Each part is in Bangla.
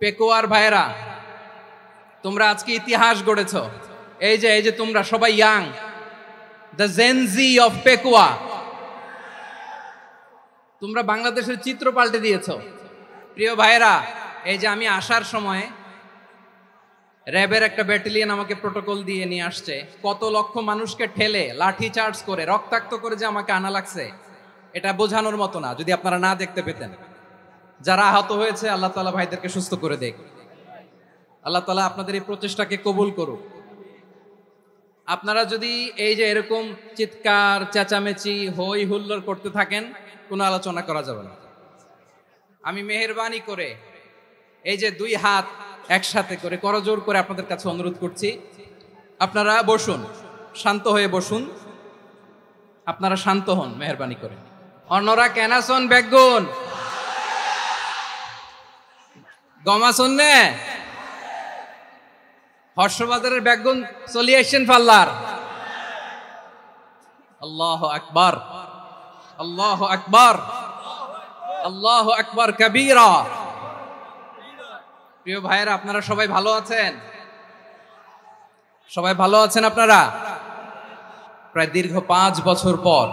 পেকুয়ার ভাইরা, তোমরা আজকে ইতিহাস গড়েছ। এই যে তোমরা সবাই young, the Gen Z of Pekua, তোমরা বাংলাদেশের চিত্র পাল্টে দিয়েছ। প্রিয় ভাইরা, এই যে আমি আসার সময় র্যাবের একটা ব্যাটালিয়ন আমাকে প্রোটোকল দিয়ে নিয়ে আসছে, কত লক্ষ মানুষকে ঠেলে লাঠি চার্জ করে রক্তাক্ত করে যে আমাকে আনা লাগছে, এটা বোঝানোর মতো না। যদি আপনারা না দেখতে পেতেন। যারা আহত হয়েছে, আল্লাহ তাআলা ভাইদেরকে সুস্থ করে দেখ। আল্লাহ তাআলা আপনাদের এই প্রচেষ্টাকে কবুল করুক। আপনারা যদি এই যে এরকম চিৎকার চেঁচামেচি হই হুল্লোড় করতে থাকেন, কোনো আলোচনা করা যাবে না। আমি মেহেরবানি করে এই যে দুই হাত একসাথে করে করজোর করে আপনাদের কাছে অনুরোধ করছি, আপনারা বসুন, শান্ত হয়ে বসুন। আপনারা শান্ত হন মেহেরবানি করে। অন্যরা কেনাসন বেগুন গমাসন নে হর্ষবাজারের বেগুন চলে আসছেন পাল্লার। আল্লাহু আকবার, আল্লাহু আকবার, আল্লাহু আকবার কবীরা। প্রিয় ভাইয়েরা, আপনারা সবাই ভালো আছেন? সবাই ভালো আছেন আপনারা? প্রায় দীর্ঘ 5 বছর পর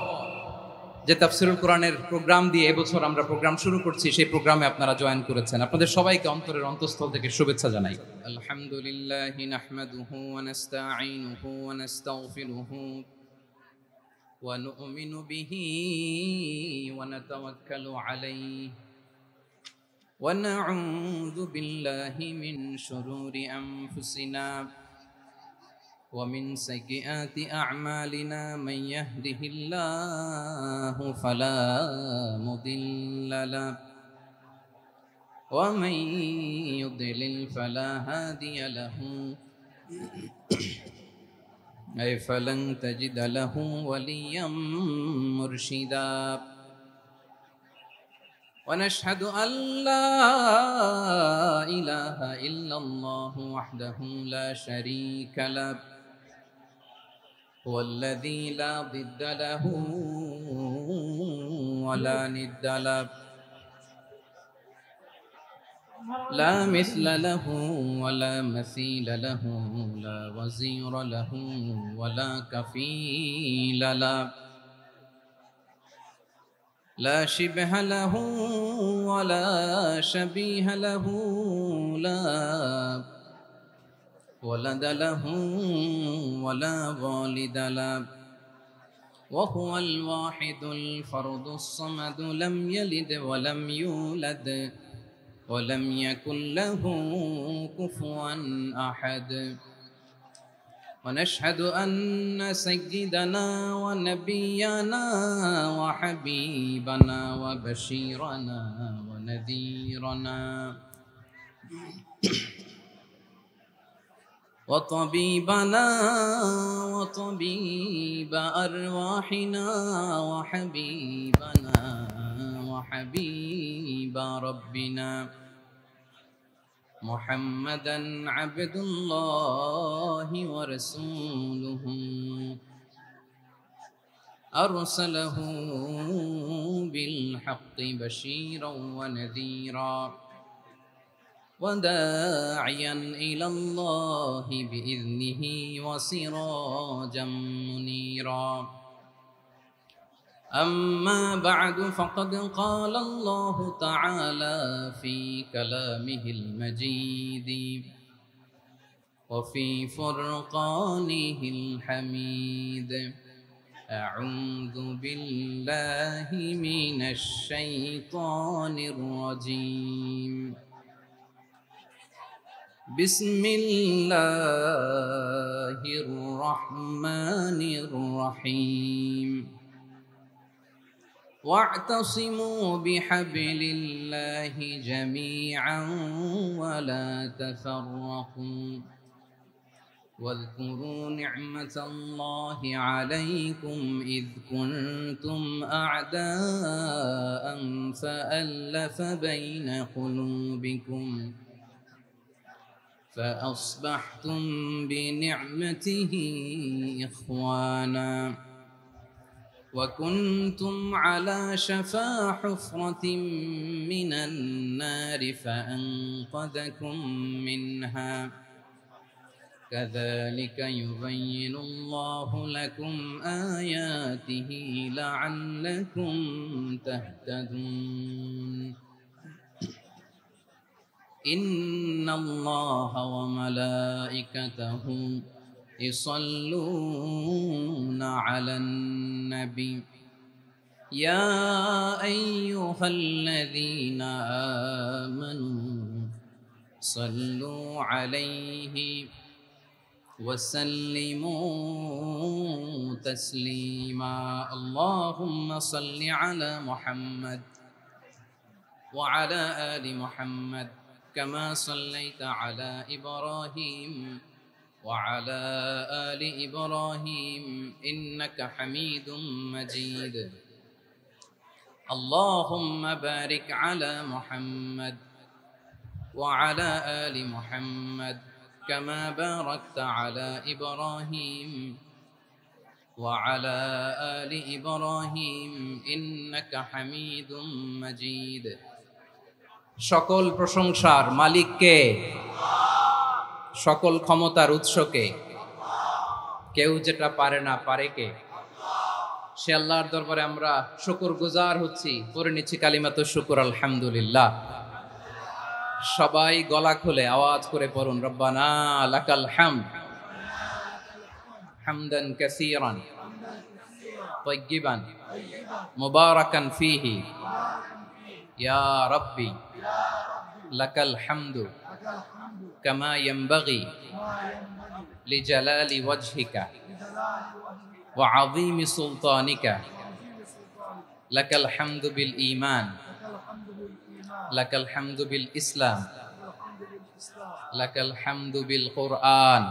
যে তাফসীরুল কোরআনের প্রোগ্রাম দিয়ে এবছর আমরা প্রোগ্রাম শুরু করছি, সেই প্রোগ্রামে আপনারা জয়েন করেছেন। আপনাদের সবাইকে অন্তরের অন্তঃস্থল থেকে শুভেচ্ছা জানাই। আলহামদুলিল্লাহি নাহমাদুহু ওয়া নাস্তাঈনুহু ওয়া নাস্তাগফিরুহু ওয়া নু'মিনু বিহি ওয়া নাতাওয়াক্কালু আলাইহি ওয়া নাউযু বিল্লাহি মিন শুরুরি আনফুসিনা ومن سيئات أعمالنا من يهده الله فلا مضل له ومن يضلل فلا هادي له أي فلن تجد له وليا مرشدا ونشهد أن لا إله إلا الله وحده لا شريك له هو الذي لا ضد له ولا ند له لا مثل له ولا مثيل له لا وزير له ولا كفيل له لا شبه له ولا شبيه له لا ولد له ولا والد له وهو الواحد الفرد الصمد لم يلد ولم يولد ولم يكن له كفوا أحد ونشهد أن سيدنا ونبينا وحبيبنا وبشيرنا ونذيرنا وطبيبنا وطبيب أرواحنا وحبيبنا وحبيب ربنا محمدا عبد الله ورسوله أرسله بالحق بشيرا ونذيرا وداعيا إلى الله بإذنه وسراجا منيرا أما بعد فقد قال الله تعالى في كلامه المجيد وفي فرقانه الحميد أعوذ بالله من الشيطان الرجيم بسم الله الرحمن الرحيم واعتصموا بحبل الله جميعا ولا تفرقوا واذكروا نعمة الله عليكم إذ كنتم أعداء فألف بين قلوبكم فأصبحتم بنعمته إخوانا وكنتم على شفا حفرة من النار النار فأنقذكم منها كذلك يبين الله لكم آياته لعلكم تهتدون إن الله وملائكته يصلون على النبي يا أيها الذين آمنوا صلوا عليه وسلموا تسليما اللهم صل على محمد وعلى آل محمد كما صليت على إبراهيم وعلى آل إبراهيم إنك حميد مجيد اللهم بارك على محمد وعلى آل محمد كما باركت على إبراهيم وعلى آل إبراهيم إنك حميد مجيد সকল প্রশংসার মালিক কে? সকল ক্ষমতার উৎস কে? কেউ যেটা পারে না পারে কে? সে আল্লাহর দরবারে আমরা শুকরগুজার হচ্ছি, পড়ে নিচ্ছি কালিমাতু শুকর আলহামদুলিল্লাহ। সবাই গলা খুলে আওয়াজ করে পড়ুন, রব্বানা লাকাল হামদ হামদান কাসীরান তাইয়্যিবান মুবারাকান ফীহি ইয়া রাব্বি লাকাল হামদু কামা ইয়ানবাগি লিজালালি ওয়াজহিকা ওয়া আযীমি সুলতানিকা লাকাল হামদু বিল ঈমান লাকাল হামদু বিল ইসলাম লাকাল হামদু বিল কুরআন।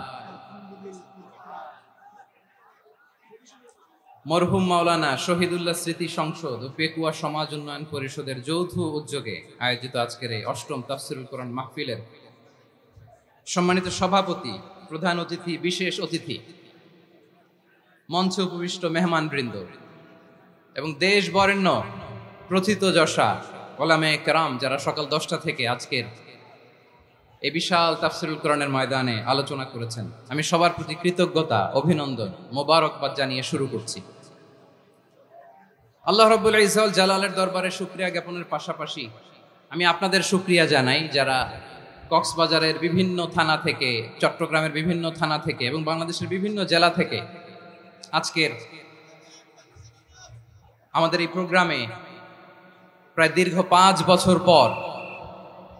মরহুম মাওলানা শহীদুল্লাহ স্মৃতি সংসদ ও পেকুয়া সমাজ উন্নয়ন পরিষদের যৌথ উদ্যোগে আয়োজিত আজকের এই অষ্টম তাফসীরুল কোরআন মাহফিলের সম্মানিত সভাপতি, প্রধান অতিথি, বিশেষ অতিথি, মঞ্চে উপবিষ্ট মেহমানবৃন্দ এবং দেশ বরেণ্য প্রথিতযশা ওলামে কেরাম যারা সকাল 10টা থেকে আজকের এই বিশাল তাফসীরুল কোরআনের ময়দানে আলোচনা করেছেন, আমি সবার প্রতি কৃতজ্ঞতা, অভিনন্দন, মোবারকবাদ জানিয়ে শুরু করছি। আল্লাহ রাব্বুল ইজ্জত জালালের দরবারে শুকরিয়া জ্ঞাপনের পাশাপাশি আমি আপনাদের শুকরিয়া জানাই যারা কক্সবাজারের বিভিন্ন থানা থেকে, চট্টগ্রামের বিভিন্ন থানা থেকে এবং বাংলাদেশের বিভিন্ন জেলা থেকে আজকের আমাদের এই প্রোগ্রামে প্রায় দীর্ঘ 5 বছর পর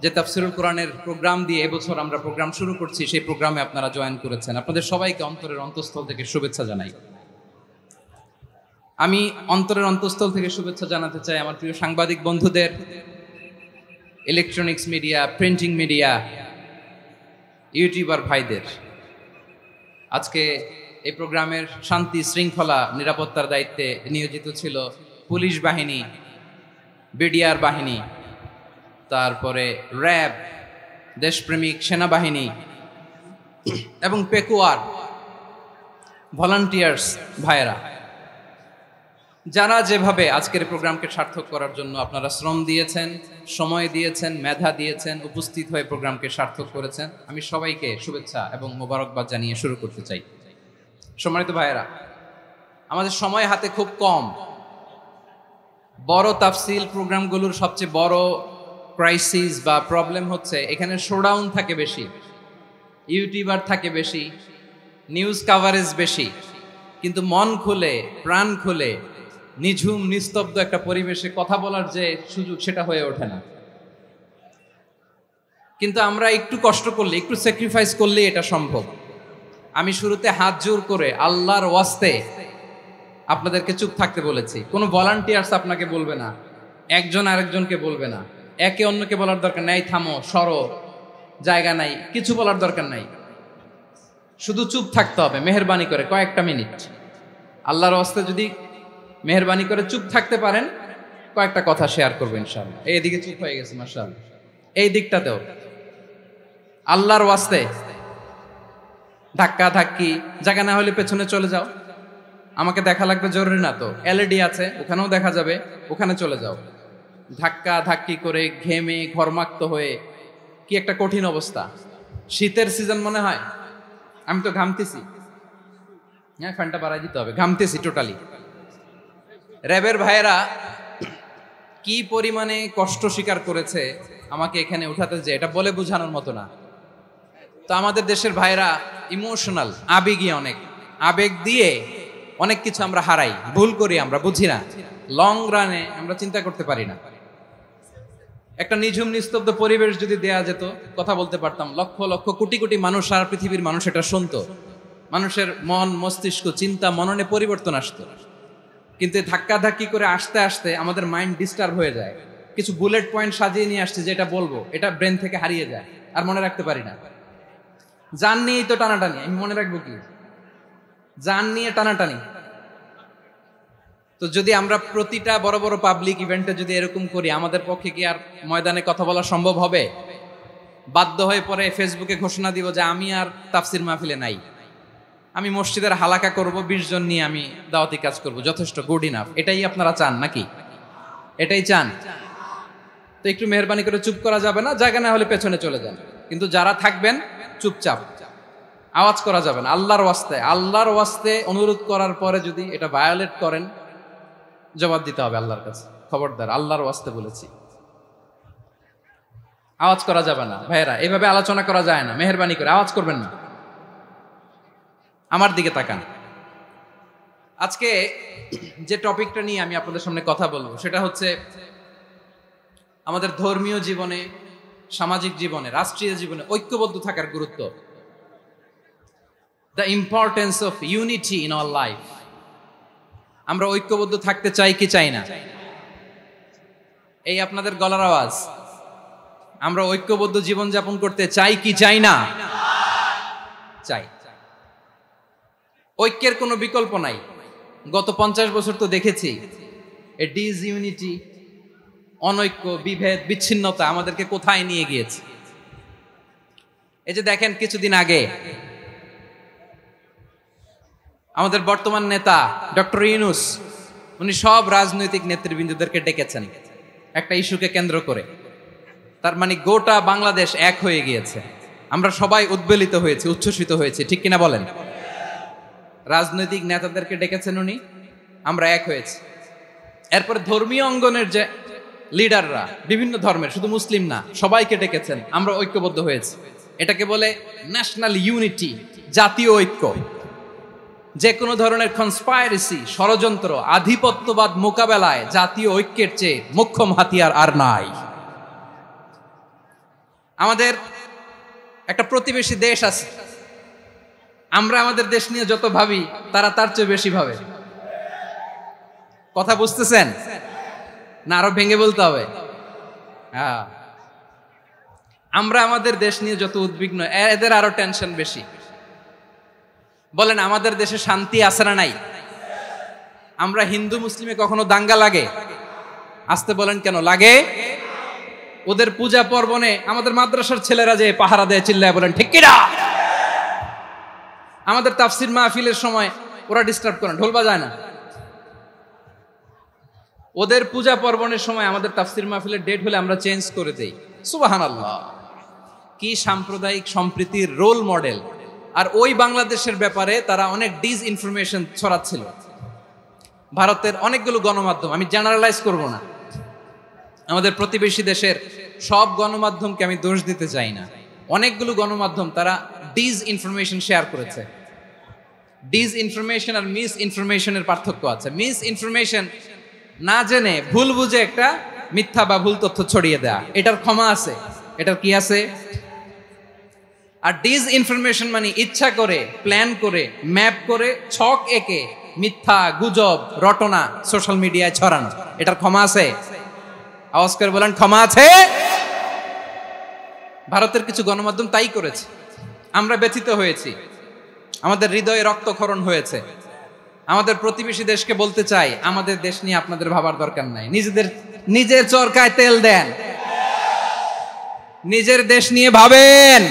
যে তাফসীরুল কোরআনের প্রোগ্রাম দিয়ে এবছর আমরা প্রোগ্রাম শুরু করছি, সেই প্রোগ্রামে আপনারা জয়েন করেছেন। আপনাদের সবাইকে অন্তরের অন্তঃস্থল থেকে শুভেচ্ছা জানাই। আমি অন্তরের অন্তঃস্থল থেকে শুভেচ্ছা জানাতে চাই আমার প্রিয় সাংবাদিক বন্ধুদের, electronics media, printing media, YouTuber ভাইদের। আজকে এই প্রোগ্রামের শান্তি শৃঙ্খলা নিরাপত্তার দায়িত্বে নিয়োজিত ছিল পুলিশ বাহিনী, বিডিআর বাহিনী, তারপরে র্যাব, দেশপ্রেমিক সেনাবাহিনী এবং পেকুয়ার ভলান্টিয়ার্স ভাইয়েরা, যারা যেভাবে আজকের প্রোগ্রামকে সার্থক করার জন্য আপনারা শ্রম দিয়েছেন, সময় দিয়েছেন, মেধা দিয়েছেন, উপস্থিত হয়ে প্রোগ্রামকে সার্থক করেছেন, আমি সবাইকে শুভেচ্ছা এবং মোবারকবাদ জানিয়ে শুরু করতে চাই। সম্মানিত ভাইয়েরা, আমাদের সময় হাতে খুব কম। বড় তাফসীল প্রোগ্রামগুলোর সবচেয়ে বড় ক্রাইসিস বা প্রবলেম হচ্ছে এখানে শোডাউন থাকে বেশি, ইউটিউবার থাকে বেশি, নিউজ কাভারেজ বেশি, কিন্তু মন খুলে, প্রাণ খুলে, নিঝুম নিস্তব্ধ একটা পরিবেশে কথা বলার যে সুযোগ, সেটা হয়ে ওঠে না। কিন্তু আমরা একটু কষ্ট করলে, একটু স্যাক্রিফাইস করলে এটা সম্ভব। আমি শুরুতে হাত জোর করে আল্লাহর ওয়াস্তে আপনাদেরকে চুপ থাকতে বলেছি। কোনো ভলান্টিয়ার্স আপনাকে বলবে না, একজন আরেকজনকে বলবে না, একে অন্যকে বলার দরকার নাই, থামো, সরো, জায়গা নাই, কিছু বলার দরকার নাই। শুধু চুপ থাকতে হবে মেহেরবানি করে কয়েকটা মিনিট। আল্লাহর ওয়াস্তে যদি মেহেরবানি করে চুপ থাকতে পারেন, কয়েকটা কথা শেয়ার করবো ইনশাআল্লাহ। এইদিকে চুপ হয়ে গেছে মাশাআল্লাহ, এই দিকটাতেও আল্লাহর ওয়াস্তে ধাক্কা ধাক্কি জায়গা না হলে পেছনে চলে যাও। আমাকে দেখা লাগবে জরুরি না তো, এলইডি আছে, ওখানেও দেখা যাবে, ওখানে চলে যাও। ধাক্কা ধাক্কি করে ঘেমে ঘর্মাক্ত হয়ে, কি একটা কঠিন অবস্থা। শীতের সিজন মনে হয়, আমি তো ঘামতেছি, হ্যাঁ ফ্যানটা বাড়াই দিতে হবে, ঘামতেছি টোটালি। র্যাবের ভাইয়েরা কি পরিমাণে কষ্ট স্বীকার করেছে আমাকে এখানে উঠাতে, যে এটা বলে বোঝানোর মতো না। তো আমাদের দেশের ভাইরা ইমোশনাল, আবেগী, অনেক আবেগ দিয়ে অনেক কিছু আমরা হারাই, ভুল করি, আমরা বুঝি না, লং রানে আমরা চিন্তা করতে পারি না। একটা নিঝুম নিস্তব্ধ পরিবেশ যদি দেয়া যেত, কথা বলতে পারতাম, লক্ষ লক্ষ কোটি কোটি মানুষ, সারা পৃথিবীর মানুষ এটা শুনতো, মানুষের মন মস্তিষ্ক চিন্তা মননে পরিবর্তন আসতো। কিন্তু ধাক্কা ধাক্কি করে আসতে আসতে আমাদের মাইন্ড ডিস্টার্ব হয়ে যায়। কিছু বুলেট পয়েন্ট সাজিয়ে নিয়ে আসছে, যেটা বলবো এটা ব্রেন থেকে হারিয়ে যায়, আর মনে রাখতে পারি না। জান নিয়েই তো টানাটানি, আমি মনে রাখবো কি? জান নিয়ে টানাটানি। তো যদি আমরা প্রতিটা বড় বড় পাবলিক ইভেন্টে যদি এরকম করি, আমাদের পক্ষে কি আর ময়দানে কথা বলা সম্ভব হবে? বাধ্য হয়ে পরে ফেসবুকে ঘোষণা দিব যে আমি আর তাফসির মাহফিলে নাই, আমি মসজিদের হালাকা করব, 20 জন নিয়ে আমি দাওয়াতি কাজ করব, যথেষ্ট, গুড ইনাফ। এটাই আপনারা চান নাকি? এটাই চান? তো একটু মেহরবানি করে চুপ করা যাবে না, জায়গা না হলে পেছনে চলে যান, কিন্তু যারা থাকবেন চুপচাপ, আওয়াজ করা যাবে না। আল্লাহর ওয়াস্তে, আল্লাহর ওয়াস্তে অনুরোধ করার পরে যদি এটা ভায়োলেট করেন, জবাব দিতে হবে আল্লাহর কাছে, খবরদার, আল্লাহর ওয়াস্তে বলেছি। আওয়াজ করা যাবে না ভাইয়েরা, এভাবে আলোচনা করা যায় না, মেহরবানি করে আওয়াজ করবেন না। আমার দিকে তাকান। আজকে যে টপিকটা নিয়ে আমি আপনাদের সামনে কথা বলবো, সেটা হচ্ছে আমাদের ধর্মীয় জীবনে, সামাজিক জীবনে, রাষ্ট্রীয় জীবনে ঐক্যবদ্ধ থাকার গুরুত্ব। The importance of unity in our life. আমরা ঐক্যবদ্ধ থাকতে চাই কি চাই না? এই আপনাদের গলার আওয়াজ। আমরা ঐক্যবদ্ধ জীবন যাপন করতে চাই কি চাই না? চাই। ঐক্যের কোনো বিকল্প নাই। গত 50 বছর তো দেখেছি এই ডিসইউনিটি, অনৈক্য, বিভেদ, বিচ্ছিন্নতা আমাদেরকে কোথায় নিয়ে গিয়েছে। এই যে দেখেন, কিছুদিন আগে আমাদের বর্তমান নেতা ডক্টর ইউনূস, উনি সব রাজনৈতিক নেতৃবৃন্দদেরকে ডেকেছেন একটা ইস্যুকে কেন্দ্র করে। তার মানে গোটা বাংলাদেশ এক হয়ে গিয়েছে। আমরা সবাই উদ্বেলিত হয়েছি, উচ্ছ্বসিত হয়েছি, ঠিক কিনা বলেন? রাজনৈতিক নেতাদেরকে ডেকেছেন উনি, আমরা এক হয়েছি। এরপরে ধর্মীয় অঙ্গনের যে লিডাররা, বিভিন্ন ধর্মের, শুধু মুসলিম না, সবাইকে ডেকেছেন, আমরা ঐক্যবদ্ধ হয়েছি। এটাকে বলে ন্যাশনাল ইউনিটি, জাতীয় ঐক্য। যে কোনো ধরনের কনস্পাইরেসি, ষড়যন্ত্র, আধিপত্যবাদ মোকাবেলায় জাতীয় ঐক্যের চেয়ে মোক্ষম হাতিয়ার আর নাই। আমাদের একটা প্রতিবেশী দেশ আছে, আমরা আমাদের দেশ নিয়ে যত ভাবি, তারা তার চেয়ে বেশি ভাবে। কথা বুঝতেছেন না? আরো ভেঙে বলতে হবে। হ্যাঁ, আমরা আমাদের দেশ নিয়ে যত উদ্বিগ্ন, এদের আরো টেনশন বেশি। বলেন, আমাদের দেশে শান্তি আছে না নাই? আমরা হিন্দু মুসলিমে কখনো দাঙ্গা লাগে? আসতে বলেন, কেন লাগে? ওদের পূজা পার্বণে আমাদের মাদ্রাসার ছেলেরা যে পাহারা দেয়, চিল্লায় বলেন ঠিক কিনা? আমাদের তাফসির মাহফিলের সময় ওরা ডিস্টার্ব করে, ঢোল বাজায় না। ওদের পূজা পার্বণের সময় আমাদের তাফসির মাহফিলের ডেট হলে আমরা চেঞ্জ করে দেই। সুবহানাল্লাহ, কি সাম্প্রদায়িক সম্প্রীতির রোল মডেল। আর ওই বাংলাদেশের ব্যাপারে তারা অনেক ডিসইনফরমেশন ছড়াচ্ছিল। ভারতের অনেকগুলো গণমাধ্যম, আমি জেনারেলাইজ করব না, আমাদের প্রতিবেশী দেশের সব গণমাধ্যমকে আমি দোষ দিতে চাই না, অনেকগুলো গণমাধ্যম তারা ডিসইনফরমেশন শেয়ার করেছে। ডিসইনফরমেশন আর মিস ইনফরমেশনের পার্থক্য আছে। মিস ইনফরমেশন না জেনে ভুল বুঝে একটা মিথ্যা বা ভুল তথ্য ছড়িয়ে দেয়া, এটার ক্ষমা আছে, এটার কি আছে? আর ডিসইনফরমেশন মানে ইচ্ছা করে, প্ল্যান করে, ম্যাপ করে, ছক এঁকে মিথ্যা, গুজব, রটনা সোশ্যাল মিডিয়ায় ছড়ানো, এটার ক্ষমা আছে? আওয়াজ করে বলেন, ক্ষমা আছে? ভারতের কিছু গণমাধ্যম তাই করেছে। আমরা ব্যথিত হয়েছি, আমাদের হৃদয়ে রক্তক্ষরণ হয়েছে। আমাদের প্রতিবেশী দেশকে বলতে চাই, আমাদের দেশ নিয়ে আপনাদের ভাবার দরকার নাই। নিজের চরকায় তেল দেন, নিজের দেশ নিয়ে ভাবেন।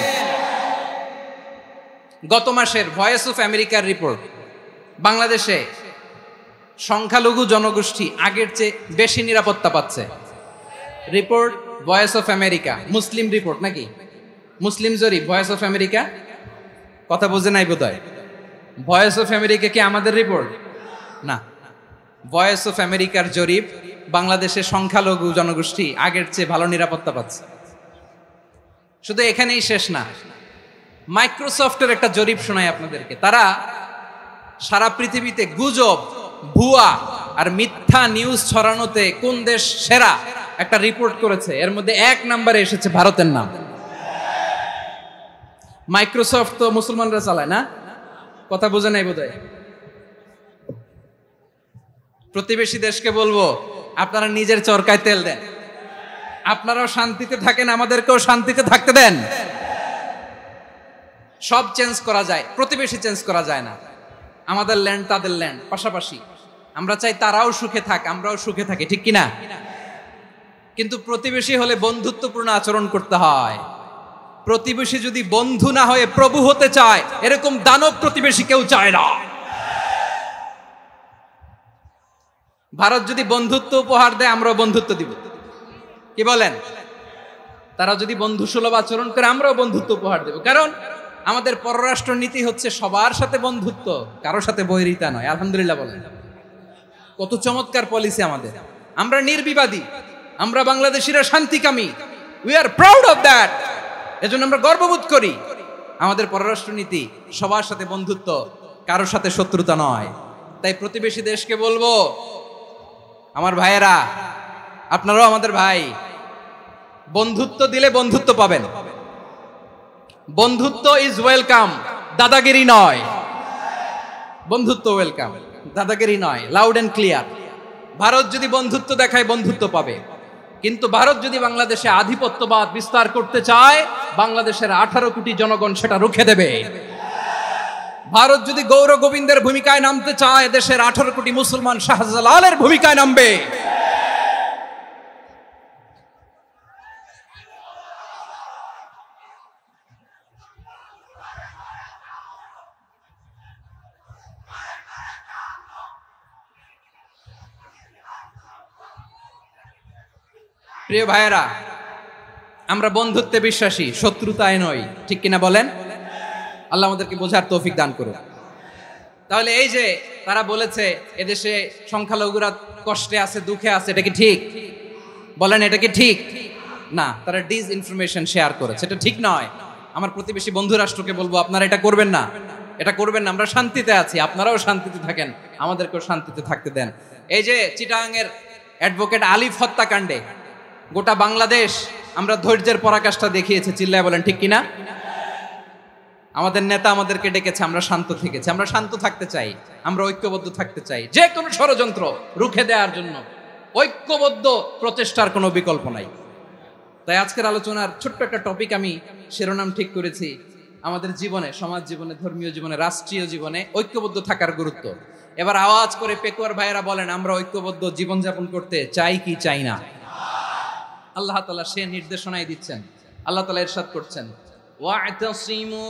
গত মাসের ভয়েস অফ আমেরিকার রিপোর্ট, বাংলাদেশে সংখ্যালঘু জনগোষ্ঠী আগের চেয়ে বেশি নিরাপত্তা পাচ্ছে। Report voice of America, Muslim report নাকি? মুসলিম জরিপ, ভয়েস অফ আমেরিকা। কথা বোঝে নাই বোধহয়। ভয়েস অফ আমেরিকা কি আমাদের রিপোর্ট? না, ভয়েস অফ আমেরিকার জরিপ বাংলাদেশের সংখ্যালঘু জনগোষ্ঠী আগের চেয়ে ভালো নিরাপত্তা পাচ্ছে। শুধু এখানেই শেষ না, মাইক্রোসফটের একটা জরিপ শোনায় আপনাদেরকে। তারা সারা পৃথিবীতে গুজব, ভুয়া আর মিথ্যা নিউজ ছড়ানোতে কোন দেশ সেরা একটা রিপোর্ট করেছে। এর মধ্যে 1 নম্বরে এসেছে ভারতের নাম। মাইক্রোসফট তো মুসলমানরা চালায় না? কথা বোঝে নাই বোধহয়। প্রতিবেশী দেশকে বলবো, আপনারা নিজের চরকায় তেল দেন, আপনারাও শান্তিতে থাকেন, আমাদেরকেও শান্তিতে থাকতে দেন। সব চেঞ্জ করা যায়, প্রতিবেশী চেঞ্জ করা যায় না। আমাদের ল্যান্ড তাদের ল্যান্ড, পাশাপাশি। আমরা চাই তারাও সুখে থাক, আমরাও সুখে থাকি, ঠিক কিনা? কিন্তু প্রতিবেশী হলে বন্ধুত্বপূর্ণ আচরণ করতে হয়। প্রতিবেশী যদি বন্ধু না হয়ে প্রভু হতে চায়, এরকম দানব প্রতিবেশী কেউ চায় না। ভারত যদি বন্ধুত্ব উপহার দেয়, আমরাও বন্ধুত্ব দিব, কি বলেন? তারা যদি বন্ধু সুলভ আচরণ করে, আমরাও বন্ধুত্ব উপহার দেব। কারণ আমাদের পররাষ্ট্র নীতি হচ্ছে সবার সাথে বন্ধুত্ব, কারো সাথে বৈরিতা নয়। আলহামদুলিল্লাহ বলেন, কত চমৎকার পলিসি আমাদের। আমরা নির্বিবাদী, আমরা বাংলাদেশিরা শান্তিকামী। We are proud of that. এজন্য আমরা গর্ববোধ করি। আমাদের পররাষ্ট্র নীতি সবার সাথে বন্ধুত্ব, কারোর সাথে শত্রুতা নয়। তাই প্রতিবেশী দেশকে বলবো, আমার ভাইয়েরা, আপনারাও আমাদের ভাই, বন্ধুত্ব দিলে বন্ধুত্ব পাবেন। বন্ধুত্ব ইজ ওয়েলকাম, দাদাগিরি নয়। বন্ধুত্ব ওয়েলকাম, দাদাগিরি নয়। Loud and clear. ভারত যদি বন্ধুত্ব দেখায়, বন্ধুত্ব পাবে। কিন্তু ভারত যদি বাংলাদেশে আধিপত্যবাদ বিস্তার করতে চায়, বাংলাদেশের 18 কোটি জনগণ সেটা রুখে দেবে। ভারত যদি গৌর গোবিন্দের ভূমিকায় নামতে চায়, দেশের 18 কোটি মুসলমান শাহজালালের ভূমিকায় নামবে। প্রিয় ভাইয়েরা, আমরা বন্ধুত্বে বিশ্বাসী, শত্রুতায় নই, ঠিক কিনা বলেন? আল্লাহ আমাদেরকে বোঝার তৌফিক দান করুন। তাহলে এই যে তারা বলেছে এদেশে সংখ্যালঘুরা কষ্টে আছে, দুঃখে আছে, এটা কি ঠিক? বলেন, এটা কি ঠিক? না, তারা ডিস ইনফরমেশন শেয়ার করেছে, এটা ঠিক নয়। আমার প্রতিবেশী বন্ধু রাষ্ট্রকে বলবো, আপনারা এটা করবেন না, এটা করবেন না। আমরা শান্তিতে আছি, আপনারাও শান্তিতে থাকেন, আমাদেরকেও শান্তিতে থাকতে দেন। এই যে চিটাগাংয়ের অ্যাডভোকেট আলিফ হত্যাকাণ্ডে গোটা বাংলাদেশ আমরা ধৈর্যের পরাকাষ্ঠা দেখিয়েছে, চিল্লায় বলেন ঠিক কিনা? আমাদের নেতা আমাদেরকে ডেকেছে, আমরা শান্ত থেকেছি। আমরা শান্ত থাকতে চাই, আমরা ঐক্যবদ্ধ থাকতে চাই। যে কোনো ষড়যন্ত্র রুখে দেওয়ার জন্য ঐক্যবদ্ধ প্রচেষ্টার কোনো বিকল্প নাই। তাই আজকের আলোচনার ছোট্ট একটা টপিক আমি শিরোনাম ঠিক করেছি, আমাদের জীবনে, সমাজ জীবনে, ধর্মীয় জীবনে, রাষ্ট্রীয় জীবনে ঐক্যবদ্ধ থাকার গুরুত্ব। এবার আওয়াজ করে পেকুয়ার ভাইয়েরা বলেন, আমরা ঐক্যবদ্ধ জীবনযাপন করতে চাই কি চাই না? আল্লাহ তাআলা সে নির্দেশনাই দিচ্ছেন। আল্লাহ তাআলা ইরশাদ করছেন, ওয়া'তাসিমু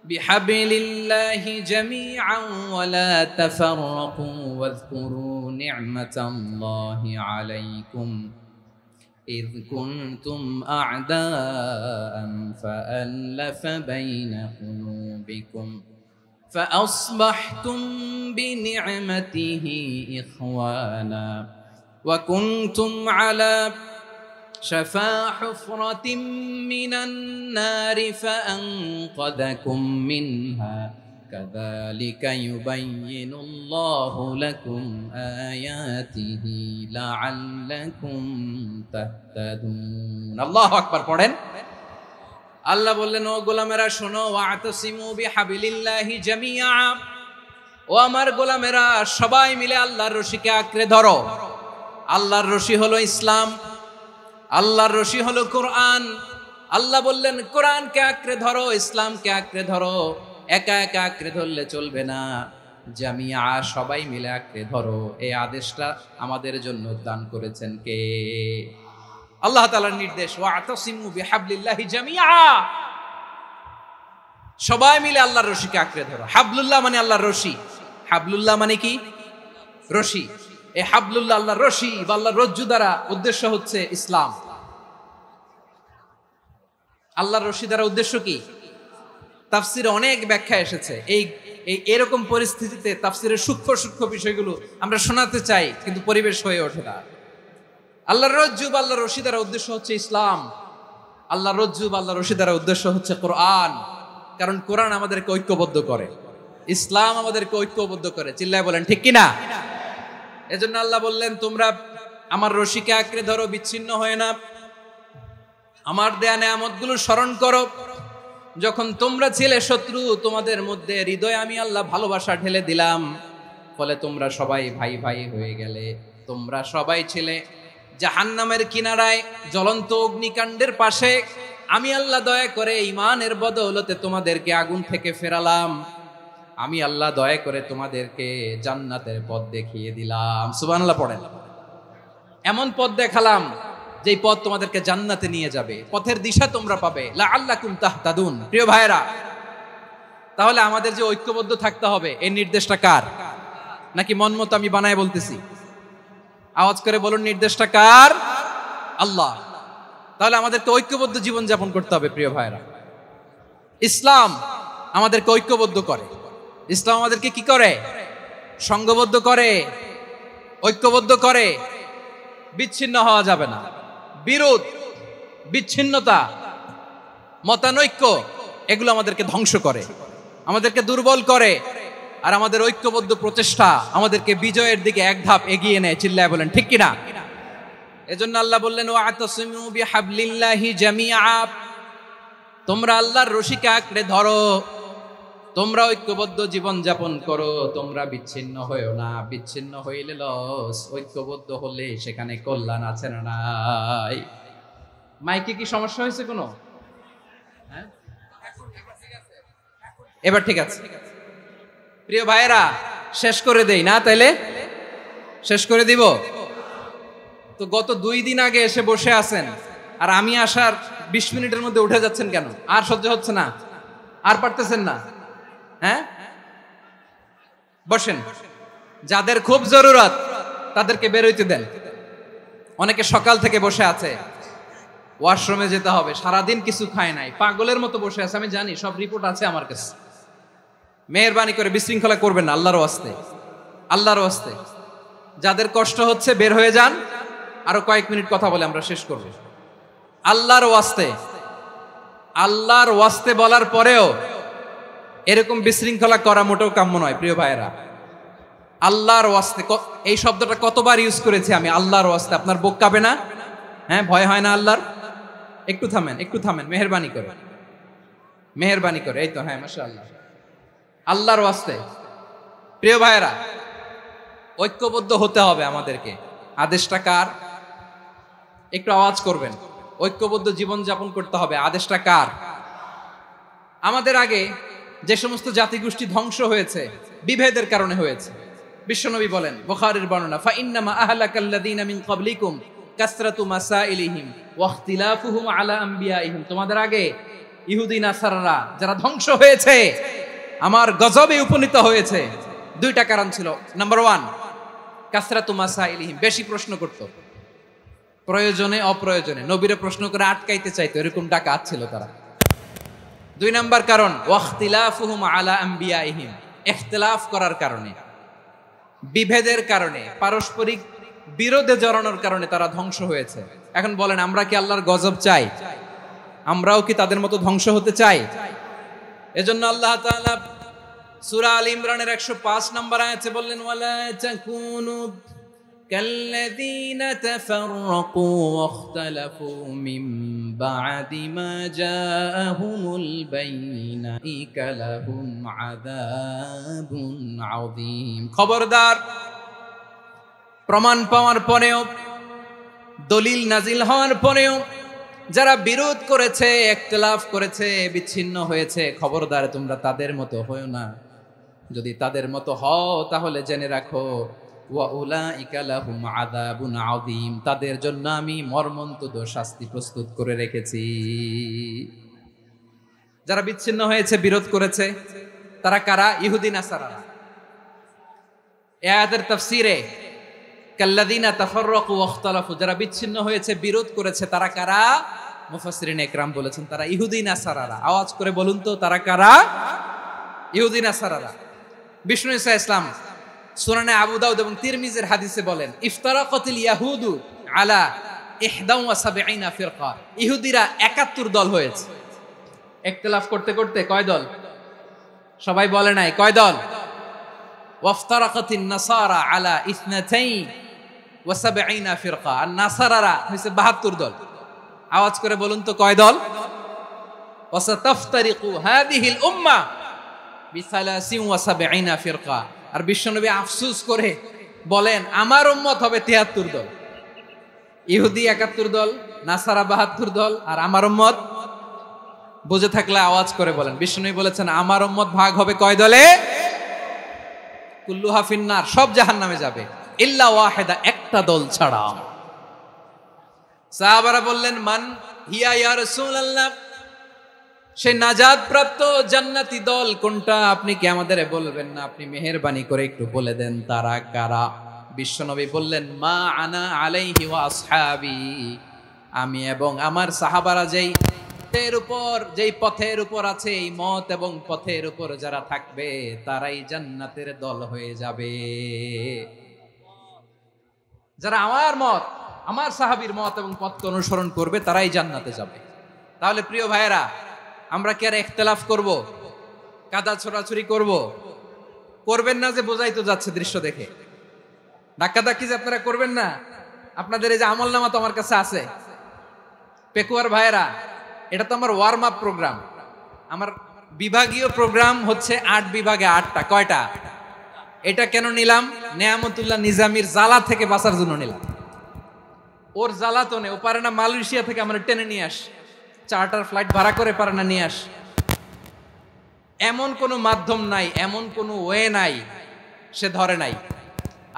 বিহাবলিল্লাহি জামিআন ওয়া লা তাফাররাকু ওয়াযকুরু নি'মাতাল্লাহি আলাইকুম إذ كنتم أعداء فألف بين قلوبكم فأصبحتم بنعمته إخوانا وكنتم على شفا حفرة من النار فأنقذكم منها كذلك يبين الله لكم آياته لعلكم تهتدون الله أكبر পড়েন। আল্লাহ বললেন, ও গোলামেরা শোনো, ওয়া'তাসিমু বিহাবলিল্লাহি জামিআ, ও আমার গোলামেরা সবাই মিলে আল্লাহর রশিকে আঁকড়ে ধরো। আল্লাহর রশি হলো ইসলাম, আল্লাহর রশি হলো কোরআন। আল্লাহ বললেন, কোরআনকে আঁকড়ে ধরো, ইসলামকে আঁকড়ে ধরো। একা একা আঁকড়ে ধরলে চলবে না, জামিয়া, সবাই মিলে আঁকড়ে ধরো। এই আদেশটা আমাদের জন্য দান করেছেন কে? আল্লাহ তাআলার নির্দেশ, ওয়া'তাসিমু বিহাবলিল্লাহি জামিআ, সবাই মিলে আল্লাহর রশিকে আঁকড়ে ধরো। হাবলুল্লাহ মানে আল্লাহর রশি। হাবলুল্লাহ মানে কি? রশি। এই হাবলুল্লাহ, আল্লাহর রশি বা আল্লাহর রজ্জু দ্বারা উদ্দেশ্য হচ্ছে ইসলাম। আল্লাহর রশি দ্বারা উদ্দেশ্য কি? তাফসিরে অনেক ব্যাখ্যা এসেছে। এই এরকম পরিস্থিতিতে তাফসিরের সূক্ষ্ম সূক্ষ্ম বিষয়গুলো আমরা শোনাতে চাই, কিন্তু পরিবেশ হয়ে ওঠে না। আল্লাহর রজ্জু বা আল্লাহর রশি দ্বারা উদ্দেশ্য হচ্ছে ইসলাম। আল্লাহর রজ্জু বা আল্লাহর রশি দ্বারা উদ্দেশ্য হচ্ছে কোরআন। কারণ কোরআন আমাদেরকে ঐক্যবদ্ধ করে, ইসলাম আমাদেরকে ঐক্যবদ্ধ করে। চিল্লায় বলেন ঠিক কিনা? এজন্য আল্লাহ বললেন, তোমরা আমার রশিকে আঁকড়ে ধরো, বিচ্ছিন্ন হয় না। আমার দেয়া নেয়ামতগুলো স্মরণ করো। যখন তোমরা ছিলে শত্রু, তোমাদের মধ্যে হৃদয়ে আমি আল্লাহ ভালোবাসা ঢেলে দিলাম, ফলে তোমরা সবাই ভাই ভাই হয়ে গেলে। তোমরা সবাই ছিলে জাহান্নামের কিনারায়, জ্বলন্ত অগ্নিকাণ্ডের পাশে। আমি আল্লাহ দয়া করে ঈমানের বদৌলতে তোমাদেরকে আগুন থেকে ফেরালাম। আমি আল্লাহ দয়া করে তোমাদেরকে জান্নাতের পথ দেখিয়ে দিলাম। সুবহানাল্লাহ পড়েন। এমন পথ দেখালাম যেই পথ তোমাদেরকে জান্নাতে নিয়ে যাবে, পথের দিশা তোমরা পাবে। লাআল্লাকুম তাহতাদুন। প্রিয় ভাইরা, তাহলে আমাদের যে ঐক্যবদ্ধ থাকতে হবে, এই নির্দেশটা কার? নাকি মন মতো আমি বানায় বলতেছি? আওয়াজ করে বলুন, নির্দেশটা কার? আল্লাহ। তাহলে আমাদেরকে ঐক্যবদ্ধ জীবন যাপন করতে হবে। প্রিয় ভাইরা, ইসলাম আমাদেরকে ঐক্যবদ্ধ করে। ইসলাম আমাদেরকে কি করে? সংঘবদ্ধ করে, ঐক্যবদ্ধ করে। বিচ্ছিন্ন হওয়া যাবে না। বিরোধ, বিচ্ছিন্নতা, মতানৈক্য, এগুলো আমাদেরকে ধ্বংস করে, আমাদেরকে দুর্বল করে। আর আমাদের ঐক্যবদ্ধ প্রচেষ্টা আমাদেরকে বিজয়ের দিকে এক ধাপ এগিয়ে নেয়। চিল্লায় বলেন ঠিক কিনা? এজন্য আল্লাহ বললেন, ওয়াতাসিমু বিহাবলিল্লাহি জামিআ। তোমরা আল্লাহর রশিকে আঁকড়ে ধরো, তোমরা ঐক্যবদ্ধ জীবন যাপন করো, তোমরা বিচ্ছিন্ন হয়েও না। বিচ্ছিন্ন হইলে লস, ঐক্যবদ্ধ হলে সেখানে কল্যাণ আছে না নাই? মাইকে কি সমস্যা হয়েছে কোনো? হ্যাঁ, এবার ঠিক আছে। প্রিয় ভাইয়েরা, শেষ করে দেই না? তাইলে শেষ করে দিব তো। গত 2 দিন আগে এসে বসে আছেন, আর আমি আসার 20 মিনিটের মধ্যে উঠে যাচ্ছেন কেন? আর সহ্য হচ্ছে না? আর পারতেছেন না? হ্যাঁ, বসেন। যাদের খুব জরুরত তাদেরকে বের হইতে দেন। অনেকে সকাল থেকে বসে আছে, ওয়াশরুমে যেতে হবে, সারাদিন কিছু খায় নাই, পাগলের মতো বসে আছে। আমি জানি, সব রিপোর্ট আছে আমার কাছে। মেহেরবানি করে বিশৃঙ্খলা করবেন না, আল্লাহর ওয়াস্তে, আল্লাহর ওয়াস্তে। যাদের কষ্ট হচ্ছে বের হয়ে যান। আরো কয়েক মিনিট কথা বলে আমরা শেষ করব। আল্লাহর ওয়াস্তে, আল্লাহর ওয়াস্তে বলার পরেও এরকম বিশৃঙ্খলা করা মোটেও কাম্য নয়। প্রিয় ভাইয়েরা, আল্লাহর ওয়াস্তে, এই শব্দটা কতবার ইউজ করেছি আমি, আল্লাহর ওয়াস্তে। আপনার বুক কাঁপে না? হ্যাঁ, ভয় হয় না আল্লাহর? একটু থামেন, একটু থামেন, মেহেরবানি করে, মেহেরবানি করে। এই তো, হ্যাঁ, মাশাআল্লাহ। আল্লাহর ওয়াস্তে। প্রিয় ভাইয়েরা, ঐক্যবদ্ধ হতে হবে আমাদেরকে। আদেশটা কার? একটু আওয়াজ করবেন। ঐক্যবদ্ধ জীবন যাপন করতে হবে। আদেশটা কার? আমাদের আগে যে সমস্ত জাতিগোষ্ঠী ধ্বংস হয়েছে, বিভেদের কারণে হয়েছে। বিশ্বনবী বলেন, বুখারীর বর্ণনা, ফা ইন্নামা আহলাকাল্লাযীনা মিন ক্বাবলিকুম কাসরাতু মাসাইলিহিম ওয়া ইখতিলাফুহুম আলা আমবিয়াইহিম। তোমাদের আগে ইহুদি নাসারারা যারা ধ্বংস হয়েছে, আমার গজবে উপনীত হয়েছে, 2টা কারণ ছিল। নাম্বার 1, কাসরাতু মাসাইলিহিম, বেশি প্রশ্ন করত, প্রয়োজনে অপ্রয়োজনে নবীরে প্রশ্ন করে আটকাইতে চাইতো, এরকম ডাকাত ছিল তারা। 2 নাম্বার কারণ, ওয়াখতিলাফুহুম আলা আমবিয়াইহিম, ইখতিলাফ করার কারণে, বিভেদের কারণে, পারস্পরিক বিরোধে জড়ানোর কারণে তারা ধ্বংস হয়েছে। এখন বলেন, আমরা কি আল্লাহর গজব চাই? আমরাও কি তাদের মতো ধ্বংস হতে চাই? এজন্য আল্লাহ তাআলা সূরা আল ইমরানের 105 নম্বর আয়াতে বললেন, ওয়ালা তাকুনু কাল্লাযীনা তাফাররাকু ওয়াখতালাফু মিন বা'দি মা জাআহুমুল বাইয়িনাতু লাহুম আযাবুন আযীম। খবরদার, প্রমাণ পাওয়ার পরেও, দলিল নাজিল হওয়ার পরেও যারা বিরোধ করেছে, ইখতিলাফ করেছে, বিচ্ছিন্ন হয়েছে, খবরদার তোমরা তাদের মতো হয়ো না। যদি তাদের মতো হও তাহলে জেনে রাখো, ওয়া উলাইকা লাহুম আযাবুন আযীম, তাদের জন্য আমি মর্মন্তুদ শাস্তি প্রস্তুত করে রেখেছি। যারা বিচ্ছিন্ন হয়েছে, বিরোধ করেছে, তারা কারা? ইহুদি নাসারারা। এই আয়াতের তাফসীরে কাল্লাযীনা তাফাররাকু ওয়াখতালাফু, যারা বিচ্ছিন্ন হয়েছে, বিরোধ করেছে, তারা কারা? মুফাসসিরিন ইকরাম বলেছেন তারা ইহুদি নাসারারা। আওয়াজ করে বলুন তো, তারা কারা? ইহুদি নাসারারা। বিষ্ণু ঈসা ইসলাম সুনানে আবু দাউদ এবং তিরমিজির হাদিসে বলেন, ইফতারাকাতিল ইয়াহুদু আলা 71 ফিরকা, ইহুদিরা 71 দল হয়েছে। ইখতিলাফ করতে করতে কয় দল? সবাই বলে নাই কয় দল? ওয়াফতারাকাতিন নাসারা আলা 72 ফিরকা, আর নাসারারা হইছে 72 দল। আওয়াজ করে বলুন তো কয় দল? ওয়াসাতাফতারিকু হাদিহিল উম্মাহ বি73 ফিরকা। আর বিশ্বনবী আফসোস করে বলেন, আমার উম্মত হবে 73 দল। ইহুদি 71 দল, নাসারা 72 দল, আর আমার উম্মত, বুঝে থাকলে আওয়াজ করে বলেন। বিশ্বনবী বলেছেন আমার উম্মত ভাগ হবে কয় দলে? কুল্লুহা ফিন্নার, সব জাহান্নামে যাবে, ইল্লা ওয়াহিদা, একটা দল ছাড়া। সাহাবারা বললেন, মান হিয়া ইয়া রাসূলুল্লাহ, সেই নাজাত প্রাপ্ত জান্নাতি দল কোনটা? আপনি কি আমাদের বলবেন না? আপনি মেহেরবানি করে একটু বলে দেন তারা কারা? বিশ্বনবী বললেন, মা আনা আলাইহি ওয়া আসহাবি, আমি এবং আমার সাহাবারা যেই পথের উপর আছে, এই মত এবং পথের উপর যারা থাকবে তারাই জান্নাতের দল হয়ে যাবে। যারা আমার মত, আমার সাহাবীর মত এবং পথকে অনুসরণ করবে তারাই জান্নাতে যাবে। তাহলে প্রিয় ভাইয়েরা, আমরা কি আর ইখতিলাফ করব? কাদা ছোড়াছুরি করব? করবেন না যে বোঝাই তো যাচ্ছে দৃশ্য দেখে। ধাক্কাধাক্কি যে আপনারা করবেন না। আপনাদের এই যে আমলনামা তো আমার কাছে আছে। পেকুয়ার ভাইয়েরা, এটা তো আমার ওয়ার্ম আপ প্রোগ্রাম। আমার বিভাগীয় প্রোগ্রাম হচ্ছে 8 বিভাগে 8টা। কয়টা? এটা কেন নিলাম? নেয়ামতুল্লাহ নিজামীর জ্বালা থেকে বাঁচার জন্য নিলাম। ওর জ্বালাতনে ও পারে না মালয়েশিয়া থেকে আমরা টেনে নিয়ে আস, চার্টার ফ্লাইট ভাড়া করে পারে না নিয়ে আস। এমন কোনো মাধ্যম নাই, এমন কোনো ওয়ে নাই সে ধরে নাই।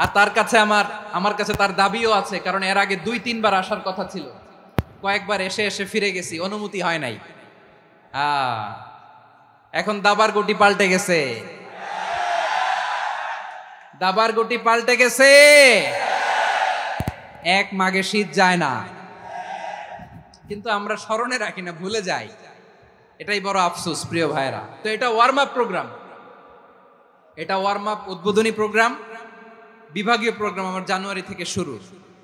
আর তার কাছে আমার কাছে তার দাবিও আছে, কারণ এর আগে 2-3 বার আসার কথা ছিল। কয়েকবার এসে এসে ফিরে গেছি, অনুমতি হয় নাই। এখন দাবার গুটি পাল্টে গেছে, দাবার গুটি পাল্টে গেছে। এক মাঘে শীত যায় না, কিন্তু আমরা স্মরণে রাখি না, ভুলে যাই। এটাই বড় আফসোস প্রিয় ভাইরা। তো এটা ওয়ার্ম আপ প্রোগ্রাম, এটা ওয়ার্ম আপ উদ্বোধনী প্রোগ্রাম, বিভাগীয় প্রোগ্রাম আমার জানুয়ারি থেকে শুরু।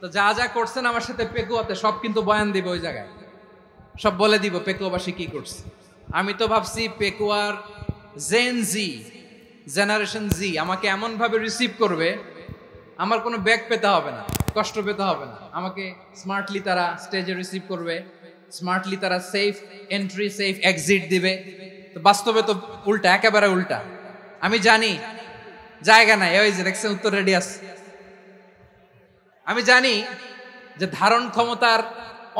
তো যা যা করছেন আমার সাথে পেকুয়াতে সব কিন্তু বয়ান দিব, ওই জায়গায় সব বলে দিব পেকুয়াবাসী কি করছে। আমি তো ভাবছি পেকুয়ার জেনারেশন জি আমাকে এমন ভাবে রিসিভ করবে, আমার কোনো ব্যাক পেতে হবে না, কষ্ট পেতে হবে না। আমাকে স্মার্টলি তারা স্টেজে রিসিভ করবে, স্মার্টলি তারা সেফ এন্ট্রি সেফ এক্সিট দিবে। তো বাস্তবে তো উল্টা, একেবারে উল্টা। আমি জানি জায়গা নাই, ওই যে দেখছেন উত্তর রেডিয়াস। আমি জানি যে ধারণ ক্ষমতার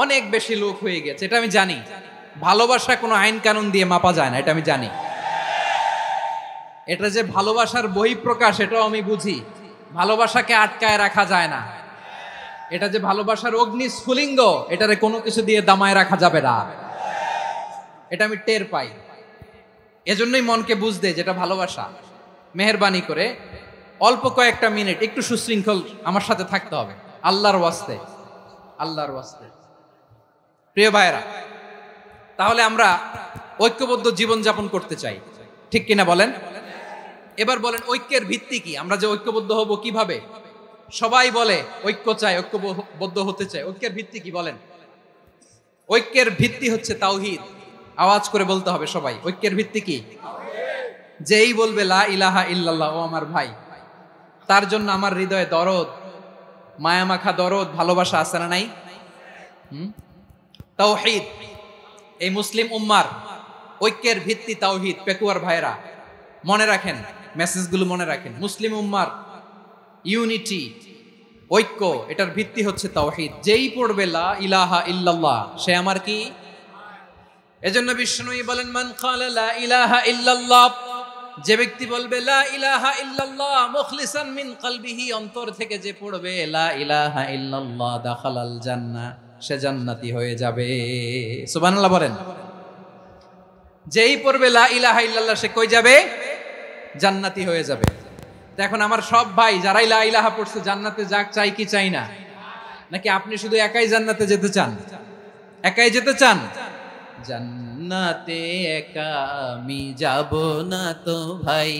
অনেক বেশি লোক হয়ে গেছে, এটা আমি জানি। ভালোবাসা কোনো আইন কানুন দিয়ে মাপা যায় না, এটা আমি জানি। এটা যে ভালোবাসার বহিঃপ্রকাশ, এটাও আমি বুঝি। ভালোবাসাকে আটকায় রাখা যায় না। এটা যে ভালোবাসার অগ্নি স্ফুলিঙ্গ, এটারে কোনো কিছু দিয়ে দামায় রাখা যাবে না, এটা আমি টের পাই। এজন্যই মনকে বুঝতে যেটা ভালোবাসা। মেহেরবানি করে অল্প কয়েকটা মিনিট একটু সুশৃঙ্খল আমার সাথে থাকতে হবে, আল্লাহর ওয়াস্তে, আল্লাহর ওয়াস্তে। প্রিয় ভাইরা, তাহলে আমরা ঐক্যবদ্ধ জীবন যাপন করতে চাই, ঠিক কিনা বলেন? এবার বলেন ঐক্যের ভিত্তি কি? আমরা যে ঐক্যবদ্ধ হব কিভাবে? সবাই বলে ঐক্য চাই, ঐক্যবদ্ধ হতে চাই। ঐক্যের ভিত্তি কি বলেন? ঐক্যের ভিত্তি হচ্ছে তাওহীদ। আওয়াজ করে বলতে হবে সবাই, ঐক্যের ভিত্তি কি? যেই বলবে লা ইলাহা ইল্লাল্লাহ, ও আমার ভাই, তার জন্য আমার হৃদয়ে দরদ, মায়ামাখা দরদ, ভালোবাসা আছে না নাই? তাওহীদ, এই মুসলিম উম্মার ঐক্যের ভিত্তি তাওহীদ। পেকুয়ার ভাইরা মনে রাখেন, মেসেজগুলো মনে রাখেন। মুসলিম উম্মার ইউনিটি, ঐক্য, এটার ভিত্তি হচ্ছে তাওহীদ। যেই পড়বে লা ইলাহা ইল্লাল্লাহ, সে আমার কি? এজন্য বিষ্ণুই বলেন, মান ক্বালা লা ইলাহা ইল্লাল্লাহ, যে ব্যক্তি বলবে লা ইলাহা ইল্লাল্লাহ মুখলিসান মিন কলবিহি, অন্তর থেকে যে পড়বে লা ইলাহা ইল্লাল্লাহ, দাখালাল জান্নাহ, সে জান্নাতি হয়ে যাবে। সুবহানাল্লাহ বলেন। যেই পড়বে লা ইলাহা ইল্লাল্লাহ, সে কই যাবে? জান্নাতি হয়ে যাবে। তো এখন আমার সব ভাই যারাই লা ইলাহা পড়ছে জান্নাতে যাক, চাই কি চাই না? নাকি আপনি শুধু একাই জান্নাতে যেতে চান? একাই যেতে চান? জান্নাতে একা আমি যাব না তো ভাই,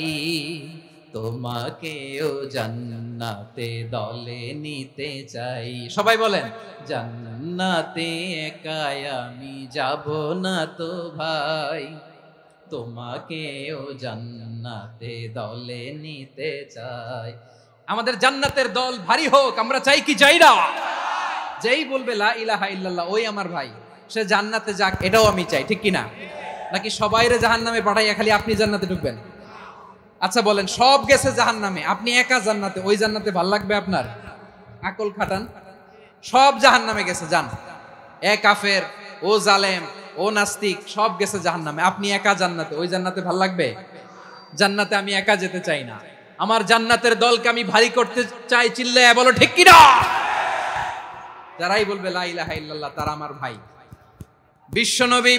তোমাকেও জান্নাতে দলে নিতে চাই। সবাই বলেন, জান্নাতে একা আমি যাব না তো ভাই, তোমাকেও জান্নাতে দলে নিতে চাই। আমাদের জান্নাতের দল ভারী হোক, আমরা চাই কি চাই না? যেই বলবে লা ইলাহা ইল্লাল্লাহ ওই আমার ভাই, সে জান্নাতে যাক, এটাও আমি চাই, ঠিক কিনা? নাকি সবাইরে জাহান্নামে পাঠাইয়া খালি আপনি জান্নাতে ঢুকবেন? আচ্ছা বলেন, সব গেছে জাহান্নামে, আপনি একা জান্নাতে, ওই জান্নাতে ভাল লাগবে আপনার? আকল খাটান। সব জাহান্নামে গেছে, যান। এ কাফের, ও জালেম, ও নাস্তিক, সব গেছে জাহান্নামে, আপনি একা জান্নাতে, ওই জান্নাতে ভাল লাগবে? জান্নাতে আমি একা যেতে চাই না, আমার জান্নাতের দলকে আমি ভারী করতে চাই। চিল্লায়া বলো ঠিক কিনা? যারাই বলবে লা ইলাহা ইল্লাল্লাহ তারা আমার ভাই। বিশ্বনবী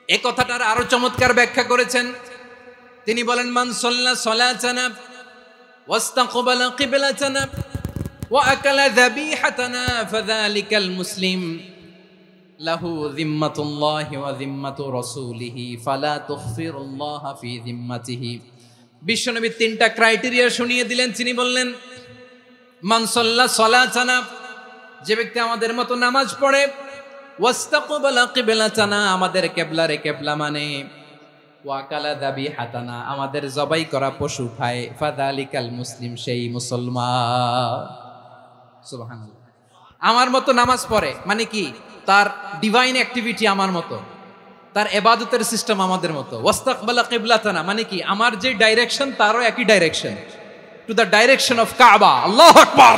এই কথাটার আরো চমৎকার ব্যাখ্যা করেছেন। তিনি বলেন, মান সাল্লা সালাতানা ওয়াস্তাকবালা কিবলাতানা ওয়া আকালা যাবিহাতানা ফাযালিকাল মুসলিম লাহু যিম্মাতুল্লাহি ওয়া যিম্মাতু রাসূলিহি ফালা তুখফিরুল্লাহা ফি যিম্মাতিহি। বিশ্বনবী তিনটা ক্রাইটেরিয়া শুনিয়ে দিলেন। তিনি বললেন, মান সাল্লা সালাতানা, যে ব্যক্তি আমাদের মতো নামাজ পড়ে, ওয়াস্তাকবালা কিবলাতানা, আমাদের কিবলারে কিবলা মানে, ওয়াকালা যাবিহাতানা, আমাদের জবাই করা পশু খায়, ফাযালিকাল মুসলিম, সেই মুসলমান। সুবহানাল্লাহ। আমার মতো নামাজ পড়ে মানে কি? তার ডিভাইন অ্যাক্টিভিটি আমার মতো, তার ইবাদতের সিস্টেম আমাদের মতো। ওয়াস্তাকবালা কিবলাতানা মানে কি? আমার যে ডাইরেকশন তারও একই direction, to the direction of কাবা। আল্লাহু আকবার।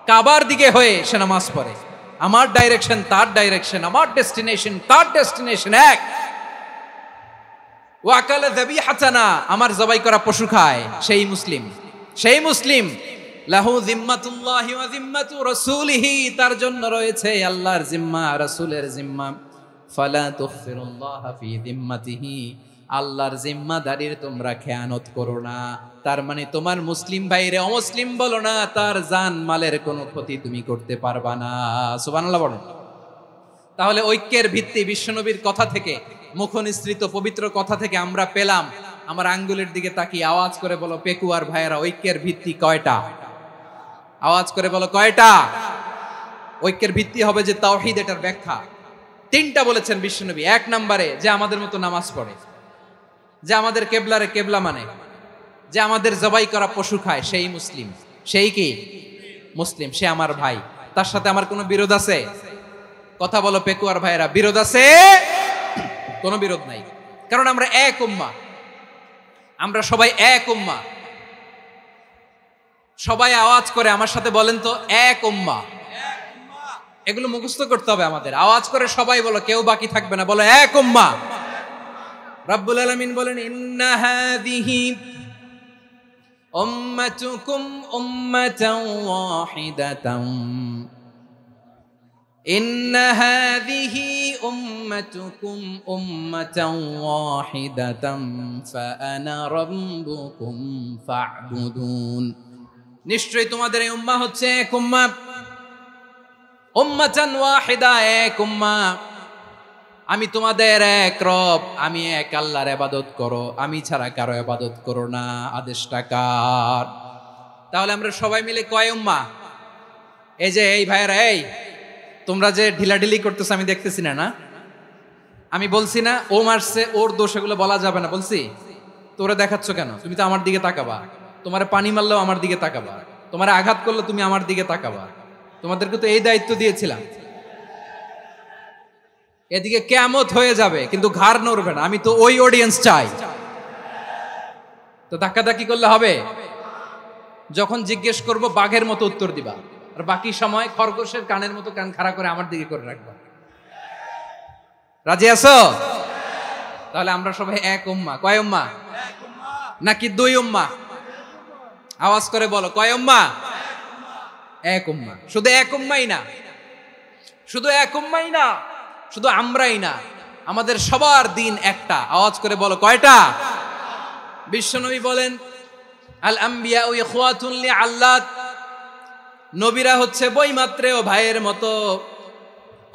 কাবার দিকে হয়ে সে নামাজ পড়ে। আমার ডাইরেকশন তার ডাইরেকশন, আমার ডেস্টিনেশন তার ডেস্টিনেশন এক। ওয়াকালা যাবিহাতানা, আমার জবাই করা পশু খায়, সেই মুসলিম। সেই মুসলিম। লাহু যিম্মাতুল্লাহি ওয়া যিম্মাতু রাসূলিহি, তার জন্য রয়েছে আল্লাহর জিম্মা, রাসূলের জিম্মা। ফালা তুখফিরুল্লাহা ফি যিম্মাতিহি, আল্লাহর জিম্মাদারির তোমরা খেয়ানত করো না। তার মানে তোমার মুসলিম ভাইরে অমুসলিম বলো না, তার জান মালের কোনো ক্ষতি তুমি করতে পারবা না। সুবহানাল্লাহ বলেন। তাহলে ঐক্যের ভিত্তি বিশ্বনবীর কথা থেকে, মুখনিসৃত পবিত্র কথা থেকে আমরা পেলাম। আমার আঙ্গুলের দিকে তাকিয়ে আওয়াজ করে বলো পেকুয়ার ভাইয়েরা, ঐক্যের ভিত্তি কয়টা? আওয়াজ করে বলো কয়টা? ঐক্যের ভিত্তি হবে যে তাওহীদ, এটার ব্যাখ্যা তিনটা বলেছেন বিশ্বনবী। এক নম্বরে, যে আমাদের মতো নামাজ পড়ে, যে আমাদের কেবলারে কেবলা মানে, যে আমাদের জবাই করা পশু খায়, সেই মুসলিম। সেই কি মুসলিম? সে আমার ভাই। তার সাথে আমার কোনো বিরোধ আছে? কথা বলো পেকুয়ার ভাইয়েরা, বিরোধ আছে? কোনো বিরোধ নাই, কারণ আমরা এক উম্মাহ, আমরা সবাই এক উম্মাহ। সবাই আওয়াজ করে আমার সাথে বলেন তো, এক উম্মাহ। এগুলো মুখস্থ করতে হবে আমাদের। আওয়াজ করে সবাই বলো, কেউ বাকি থাকবে না, বলো এক উম্মাহ। রব্বুল আলামিন বলেন, ইন্না হাযিহি উম্মাতুকুম উম্মাতান ওয়াহিদাতান, ইন্না হাযিহি উম্মাতুকুম উম্মাতান ওয়াহিদাতান ফাআনা রাব্বুকুম ফা'বুদুন। নিশ্চয়ই তোমাদের এই উম্মাহ হচ্ছে এক উম্মাহ, উম্মাতান ওয়াহিদা, এক উম্মাহ। আমি তোমাদের এক রব, আমি এক আল্লাহর ইবাদত করো, আমি ছাড়া কারো ইবাদত করো না। আদেশটা কার? তাহলে আমরা সবাই মিলে কয় উম্মাহ? এই যে এই ভাইয়েরা, এই তোমরা যে ঢিলাঢিলি করতেছ আমি দেখতেছি না, না আমি বলছি না ও মারছে ওর দোষ, এগুলো বলা যাবে না বলছি? তোরা দেখাচ্ছ কেন? তুমি তো আমার দিকে তাকাবা। তোমারে পানি মারলেও আমার দিকে তাকাবা, তোমারে আঘাত করলে তুমি আমার দিকে তাকাবা। তোমাদেরকে তো এই দায়িত্ব দিয়েছিলাম। এদিকে কিয়ামত হয়ে যাবে কিন্তু ঘাড় নড়বে না, আমি তো ওই অডিয়েন্স চাই। তো ধাক্কাধাক্কি করলে হবে? যখন জিজ্ঞেস করব বাঘের মতো উত্তর দিবা, আর বাকি সময় খরগোশের কানের মতো কান খাড়া করে আমার দিকে করে রাখবা। রাজি আছো? তাহলে আমরা সবাই এক উম্মাহ। কয় উম্মাহ? নাকি দুই উম্মাহ? আওয়াজ করে বলো, কয় উম্মাহ? এক উম্মাহ। শুধু এক উম্মাহই না, শুধু এক উম্মাহই না, শুধু আমরাই না, আমাদের সবার দিন একটা। আওয়াজ করে বলো কয়টা? বিশ্বনবী বলেন, আল আম্বিয়া ইখওয়াতুন লিআল্লাত, নবীরা হচ্ছে বইমাত্রেও ভাইয়ের মতো।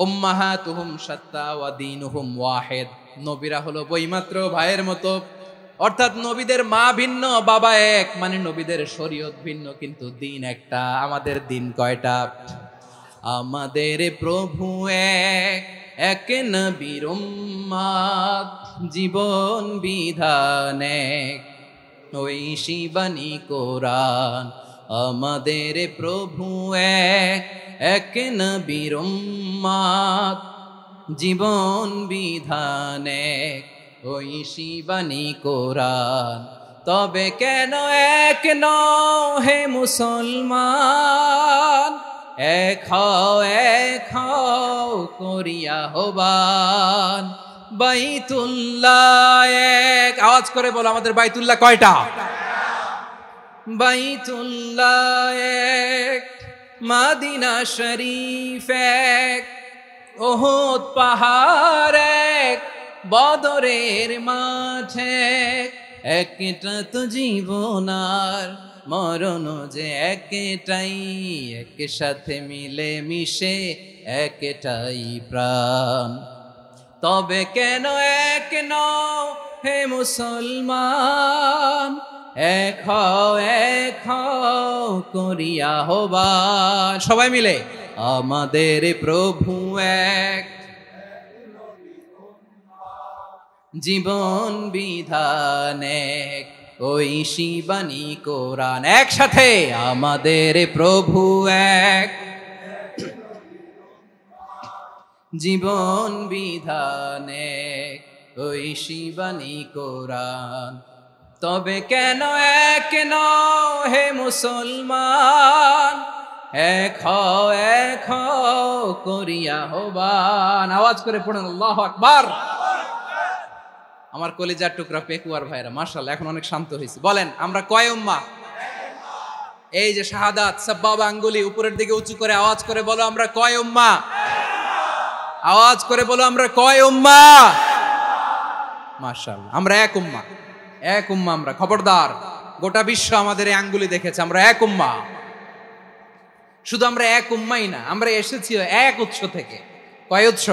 উম্মাহাতুহুম শাত্তা ওয়া দীনুহুম ওয়াহিদ, নবীরা হলো বইমাত্রেও ভাইয়ের মতো। অর্থাৎ নবীদের মা ভিন্ন বাবা এক, মানে নবীদের শরীয়ত ভিন্ন কিন্তু দিন একটা। আমাদের দিন কয়টা? আমাদের প্রভু এক, এক নবীর উম্মত, জীবন বিধান এক, ঐশী বাণী কোরআন। আমাদের প্রভু এক, এক নবীর উম্মত, জীবন বিধান এক, ঐশী বাণী কোরআন। তবে কেন এক নও হে মুসলমান, এক হও করিয়া আহ্বান। বাইতুল্লাহ এক, আওয়াজ করে বলো আমাদের বাইতুল্লাহ কয়টা? বাইতুল্লাহ এক, মদিনা শরীফ এক, উহুদ পাহাড় এক, বদরের মাঠ এক। একটা তো জীবন আর মরণ যে একটাই, একসাথে মিলে মিশে একটাই প্রাণ। তবে কেন এক নও হে মুসলমান, এক হও করিয়া আহ্বান। সবাই মিলে আমাদের প্রভু এক, জীবন বিধান এক, ঐশী বাণী কোরআন। একসাথে আমাদের প্রভু এক, জীবন বিধান এক, ঐশী বাণী কোরআন। তবে কেন এক নও হে মুসলমান, এক হও করিয়া আহ্বান। আওয়াজ করে পড়ুন আল্লাহু আকবার। আমার কলিজার টুকরা পেকুয়ার ভাইরা মাশাআল্লাহ এখন অনেক শান্ত হয়েছে। বলেন আমরা কয় উম্মাহ? এই যে শাহাদাত সাব্বাবা আঙ্গুলি উপরের দিকে উঁচু করে আওয়াজ করে বলো আমরা কয় উম্মাহ? আওয়াজ করে বলো আমরা কয় উম্মাহ? মাশাআল্লাহ আমরা এক উম্মাহ, এক উম্মাহ আমরা। খবরদার, গোটা বিশ্ব আমাদের এই আঙ্গুলি দেখেছে, আমরা এক উম্মাহ। শুধু আমরা এক উম্মাই না, আমরা এসেছি এক উৎস থেকে। কয় উৎস?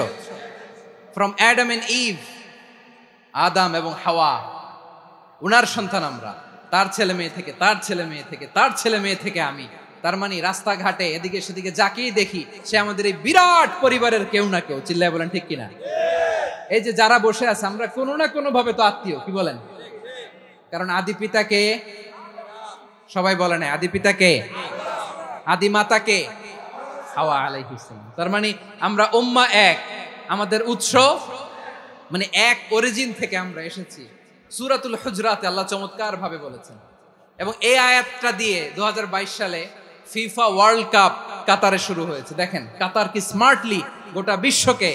ফ্রম অ্যাডাম এন্ড ইভ, আদম এবং হাওয়া, উনার সন্তান আমরা। তার ছেলে মেয়ে থেকে, তার ছেলে মেয়ে থেকে, তার ছেলে মেয়ে থেকে আমি। তার মানে রাস্তাঘাটে এদিকে সেদিকে যাকেই দেখি সে আমাদের এই বিরাট পরিবারের কেউ না কেউ। চিল্লায় বলেন ঠিক কিনা? এই যে যারা বসে আছে আমরা কোনো না কোনো ভাবে তো আত্মীয়, কি বলেন? কারণ আদি পিতাকে সবাই বলে না, আদি পিতাকে, আদি মাতাকে হাওয়া আলাইহিস সালাম। তার মানে আমরা উম্মাহ এক, আমাদের উৎস মানে এক অরিজিন থেকে আমরা এসেছি। সূরাতুল হুজরাতে আল্লাহ চমৎকার ভাবে বলেছেন। এবং এই আয়াতটা দিয়ে 2022 সালে ফিফা ওয়ার্ল্ড কাপ কাতারে শুরু হয়েছে। দেখেন কাতার কি স্মার্টলি গোটা বিশ্বকে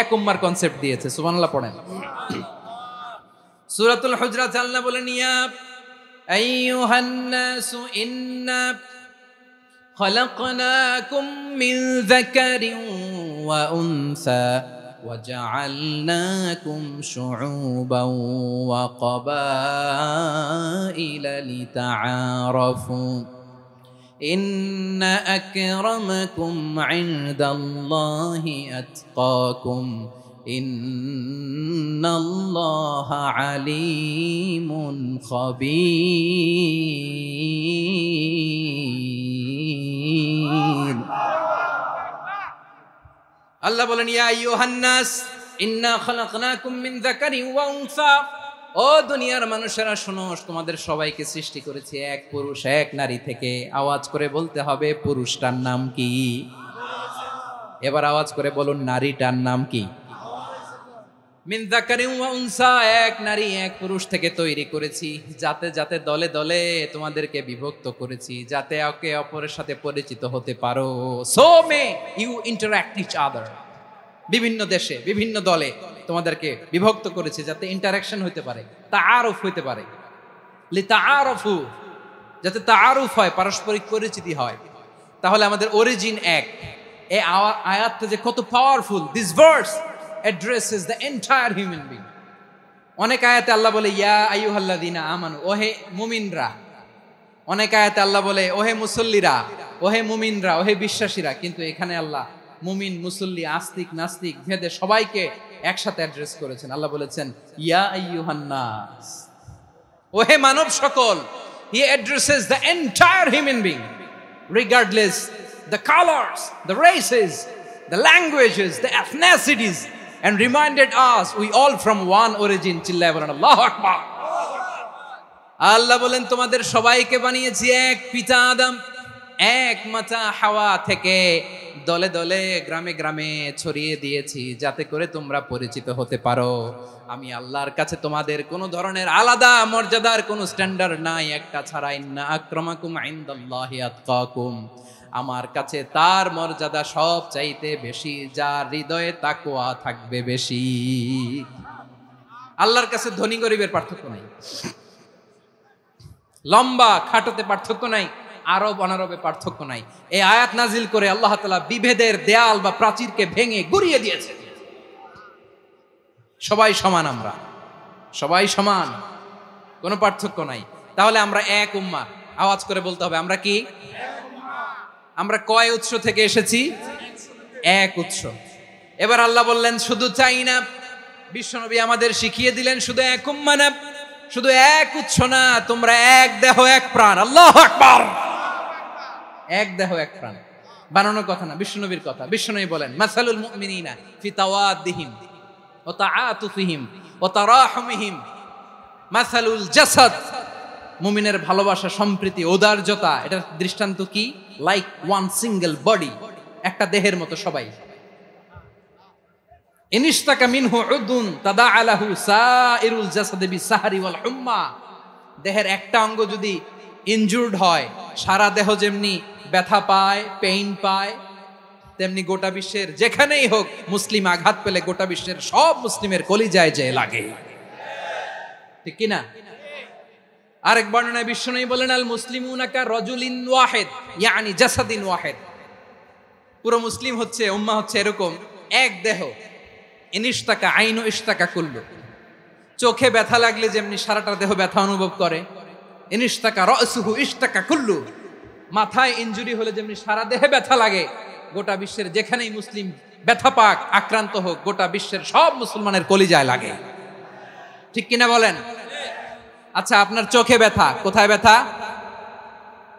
এক উম্মার কনসেপ্ট দিয়েছে। সুবহানাল্লাহ পড়েন। সূরাতুল হুজরাত আল্লাহ বলেন ইয়া আইয়ুহান নাসু ইন্না খলাকনাকুম মিন যাকারিন ওয়া উনসা وجعلناكم شعوبا وقبائل لتعارفوا إن أكرمكم عند الله أتقاكم إن الله عليم خبير। আল্লাহ বলেন ইয়া আইয়ুহান নাস ইন্না খলাকনাকুম মিন যাকারিন ওয়া উনসা, ও দুনিয়ার মানুষেরা শোনো, তোমাদের সবাইকে সৃষ্টি করেছি এক পুরুষ এক নারী থেকে। আওয়াজ করে বলতে হবে পুরুষটার নাম কি? এবার আওয়াজ করে বলুন নারীটার নাম কি? মিন যাকারিন ওয়া উনসা, এক নারী এক পুরুষ থেকে তৈরি করেছি। যাতে যাতে দলে দলে তোমাদেরকে বিভক্ত করেছি, যাতে একে অপরের সাথে পরিচিত হতে পারো। So may you interact each other. বিভিন্ন দেশে বিভিন্ন দলে তোমাদেরকে বিভক্ত করেছি যাতে ইন্টারাকশন হতে পারে, তাআরুফ হতে পারে। লিতাআরফু, যাতে তাআরুফ হয়, পারস্পরিক পরিচিতি হয়। তাহলে আমাদের অরিজিন এক। এই আয়াতটা যে কত powerful. This verse addresses the entire human being. অনেক আয়াতে আল্লাহ বলে ইয়া আইয়ুহাল্লাযীনা আমানু, ওহে মুমিনরা। অনেক আয়াতে আল্লাহ বলে ওহে মুসল্লিরা, ওহে মুমিনরা, ওহে বিশ্বাসীরা, কিন্তু এখানে আল্লাহ মুমিন মুসল্লি আস্তিক নাস্তিক ভেদে সবাইকে একসাথে অ্যাড্রেস করেছেন। আল্লাহ বলেছেন ইয়া আইয়ুহান নাস, ওহে মানব সকল। He addresses the entire human being regardless the colors, the races, the languages, the ethnicities, and reminded us we all from one origin. চিল্লায় বলেন আল্লাহু আকবার। আল্লাহ বলেন তোমাদের সবাইকে বানিয়েছি এক পিতা আদম, এক মাতা হাওয়া থেকে, দলে দলে গ্রামে গ্রামে ছড়িয়ে দিয়েছি যাতে করে তোমরা পরিচিত হতে পারো। আমি আল্লাহর কাছে তোমাদের কোনো ধরনের আলাদা মর্যাদার কোনো স্ট্যান্ডার্ড নাই একটা ছাড়া। ইন্না আক্রামাকুম ইনদাল্লাহি আতকাকুম, আমার কাছে তার মর্যাদা সব চাইতে বেশি যার হৃদয়ে তাকওয়া থাকবে বেশি। আল্লাহর কাছে ধনী গরিবের পার্থক্য নাই, লম্বা খাটোতে পার্থক্য নাই, আরব অনারবে পার্থক্য নাই। এই আয়াত নাজিল করে আল্লাহ তাআলা বিভেদের দেয়াল বা প্রাচীরকে ভেঙে গুড়িয়ে দিয়েছে। সবাই সমান, আমরা সবাই সমান, কোনো পার্থক্য নাই। তাহলে আমরা এক উম্মাহ, আওয়াজ করে বলতে হবে আমরা কি? আমরা কয় উৎস থেকে এসেছি? এক উৎস। এবার আল্লাহ বললেন শুধু চাই না, বিশ্বনবী আমাদের শিখিয়ে দিলেন শুধু এক উম্মাহ না, শুধু এক উৎস না, তোমরা এক দেহ এক প্রাণ। আল্লাহু আকবার। এক দেহ এক প্রাণ বানানোর কথা না, বিশ্বনবীর কথা। বিশ্বনবী বলেন মাসালুল মুমিনিনা ফি তাওয়াদ্দিহিম ওয়া তাআতুফিহিম ওয়া তারাহুমিহিম মাসালুল জাসাদ, মুমিনের ভালোবাসা, সম্প্রীতি, ঔদার্যতা, এটার দৃষ্টান্ত কি? লাইক ওয়ান সিঙ্গেল বডি, একটা দেহের মতো সবাই। ইনিশতাকা মিনহু উদুন তাদাআ লাহু সাইরুল জাসাদি বিসাহরি ওয়াল হুম্মা, দেহের একটা অঙ্গ যদি ইনজুরড হয় সারা দেহ যেমনি ব্যথা পায়, পেইন পায়, তেমনি গোটা বিশ্বের যেখানেই হোক মুসলিম আঘাত পেলে গোটা বিশ্বের সব মুসলিমের কলিজায় যে লাগে, ঠিক কি না? আরেক বর্ণনায় বিশ্বনবী বলেন আল মুসলিমুনা কা রাজুলিন ওয়াহিদ ইয়ানি জাসাদিন ওয়াহিদ, পুরো মুসলিম হচ্ছে, উম্মাহ হচ্ছে এরকম এক দেহ। ইনিশতাকা আইনু ইশতাকা কুল্লু, চোখে ব্যথা লাগলে যেমনি সারাটা দেহ ব্যথা অনুভব করে, ইনিশতাকা রাসুহু ইশতাকা কুল্লু, মাথায় ইনজুরি হলে যেমনি সারা দেহে ব্যথা লাগে, গোটা বিশ্বের যেখানেই মুসলিম ব্যথা পাক, আক্রান্ত হোক, গোটা বিশ্বের সব মুসলমানের কলিজায় লাগে, ঠিক কিনা বলেন? আচ্ছা, আপনার চোখে ব্যথা, কোথায় ব্যথা?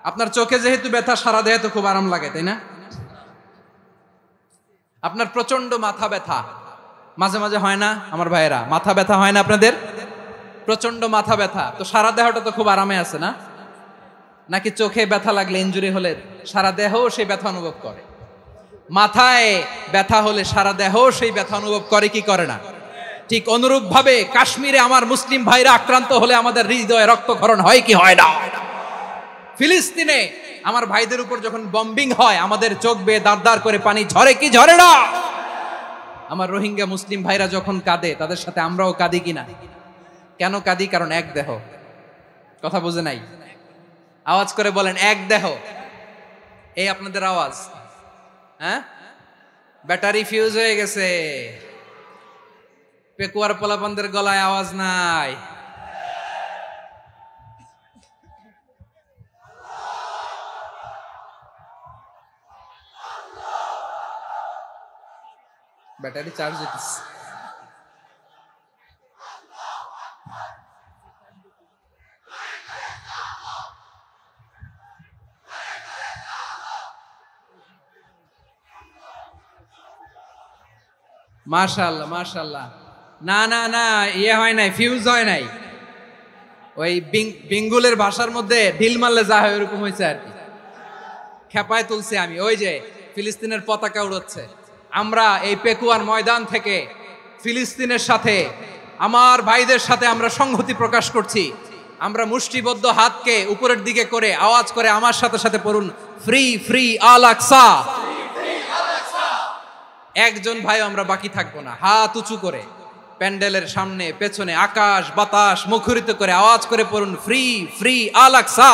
আপনার চোখে যেহেতু ব্যথা, সারা দেহে তো খুব আরাম লাগে, তাই না? আপনার প্রচন্ড মাথা ব্যথা মাঝে মাঝে হয় না আমার ভাইয়েরা? মাথা ব্যথা হয় না আপনাদের? প্রচন্ড মাথা ব্যথা, তো সারা দেহটা তো খুব আরামে আছে না? নাকি চোখে ব্যথা লাগলে, ইনজুরি হলে সারা দেহ সেই ব্যথা অনুভব করে? মাথায় ব্যথা হলে সারা দেহ সেই ব্যথা অনুভব করে কি করে না? ঠিক অনুরূপ ভাবে কাশ্মীরে আমার মুসলিম ভাইরা আক্রান্ত হলে আমাদের হৃদয়ে রক্তক্ষরণ হয় কি হয় না? ফিলিস্তিনে আমার ভাইদের উপর যখন বম্বিং হয় আমাদের চোখ বেয়ে দাঁড় দাঁড় করে পানি ঝরে কি ঝরে না? আমার রোহিঙ্গা মুসলিম ভাইরা যখন কাঁদে তাদের সাথে আমরাও কাঁদি কিনা? কেন কাঁদি? কারণ এক দেহ। কথা বুঝে নাই? আওয়াজ করে বলেন এক দেহ। এই আপনাদের আওয়াজ, হ্যাঁ? ব্যাটারি ফিউজ হয়ে গেছে, পেকুয়ার পোলাপানদের গলায় আওয়াজ নাই। ব্যাটারি চার্জ হইতেছে। মাশাআল্লাহ মাশাআল্লাহ। না না না, ইয়ে হয় নাই, ফিউজ হয় নাই। ওই বেঙ্গলের ভাষার মধ্যে ঢিল মারলে যা হয় ওরকম হয়েছে আর কি। খেপায় তুলছে আমি। ওই যে ফিলিস্তিনের পতাকা উড়াচ্ছে, আমরা এই পেকুয়ার ময়দান থেকে ফিলিস্তিনের সাথে, আমার ভাইদের সাথে আমরা সংহতি প্রকাশ করছি। আমরা মুষ্টিবদ্ধ হাতকে উপরের দিকে করে আওয়াজ করে আমার সাথে সাথে পড়ুন, ফ্রি ফ্রি আল আকসা। একজন ভাই আমরা বাকি থাকবো না। হাত উঁচু করে প্যান্ডেলের সামনে পেছনে আকাশ বাতাস মুখরিত করে আওয়াজ করে পড়ুন, ফ্রি ফ্রি আল আকসা।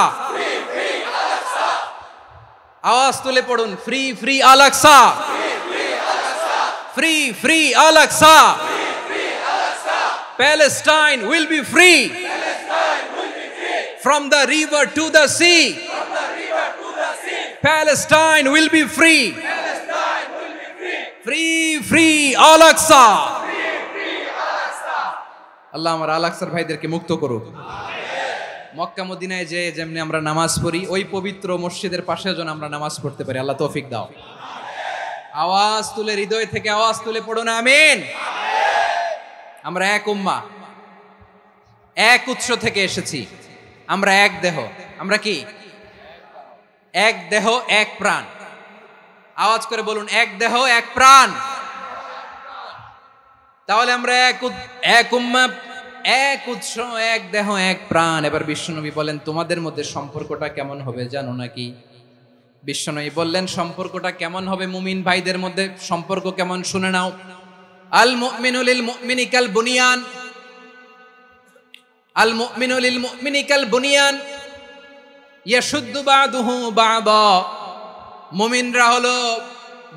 আওয়াজ তুলে পড়ুন, free free Al Aqsa, free free Al Aqsa. Palestine will be free from the river to the sea, Palestine will be free. Free, free, Al-Aqsa. আল্লাহ আমার আল-আকসার ভাইদেরকে মুক্ত করুক। মক্কা মদিনায় যে যেমনি আমরা নামাজ পড়ি, ওই পবিত্র মসজিদের পাশে যেন আমরা নামাজ পড়তে পারি। আল্লাহ তৌফিক দাও। আওয়াজ তুলে, হৃদয় থেকে আওয়াজ তুলে পড়ো না আমিন। আমরা এক উম্মাহ, এক উৎস থেকে এসেছি। আমরা এক দেহ। আমরা কি? এক দেহ এক প্রাণ। আওয়াজ করে বলুন, এক দেহ এক প্রাণ। তাহলে আমরা এক উম্মাহ, এক উৎস, এক দেহ এক প্রাণ। এবার বিশ্বনবী বলেন, তোমাদের মধ্যে সম্পর্কটা কেমন হবে জানো নাকি? বিশ্বনবী বললেন, সম্পর্কটা কেমন হবে মুমিন ভাইদের মধ্যে? সম্পর্ক কেমন শুনে নাও। আল মুমিনু লিল মুমিনি কাল বুনিয়ান, আল মুমিনু লিল মুমিনি কাল বুনিয়ান ইয়াশুদ্দু বাদুহু বাদা। মুমিনরা হলো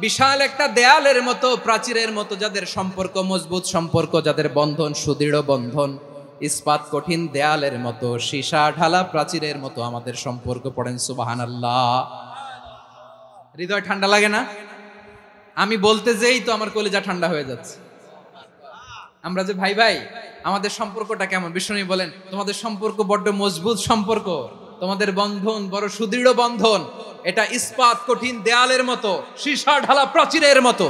বিশাল একটা দেয়ালের মতো, প্রাচীরের মতো, যাদের সম্পর্ক মজবুত সম্পর্ক, যাদের বন্ধন সুদৃঢ় বন্ধন, ইস্পাত কঠিন দেয়ালের মতো, সীসা ঢালা প্রাচীরের মতো আমাদের সম্পর্ক। পড়েন সুবহানাল্লাহ। হৃদয় ঠান্ডা লাগে না? আমি বলতে যেই তো আমার কলিজা ঠান্ডা হয়ে যাচ্ছে। আমরা যে ভাই ভাই, আমাদের সম্পর্কটা কেমন? বিষ্ণু বলেন, তোমাদের সম্পর্ক বড্ড মজবুত সম্পর্ক, তোমাদের বন্ধন বড় সুদৃঢ় বন্ধন, এটা ইস্পাত কঠিন দেয়ালের মতো, সীসা ঢালা প্রাচীরের মতো,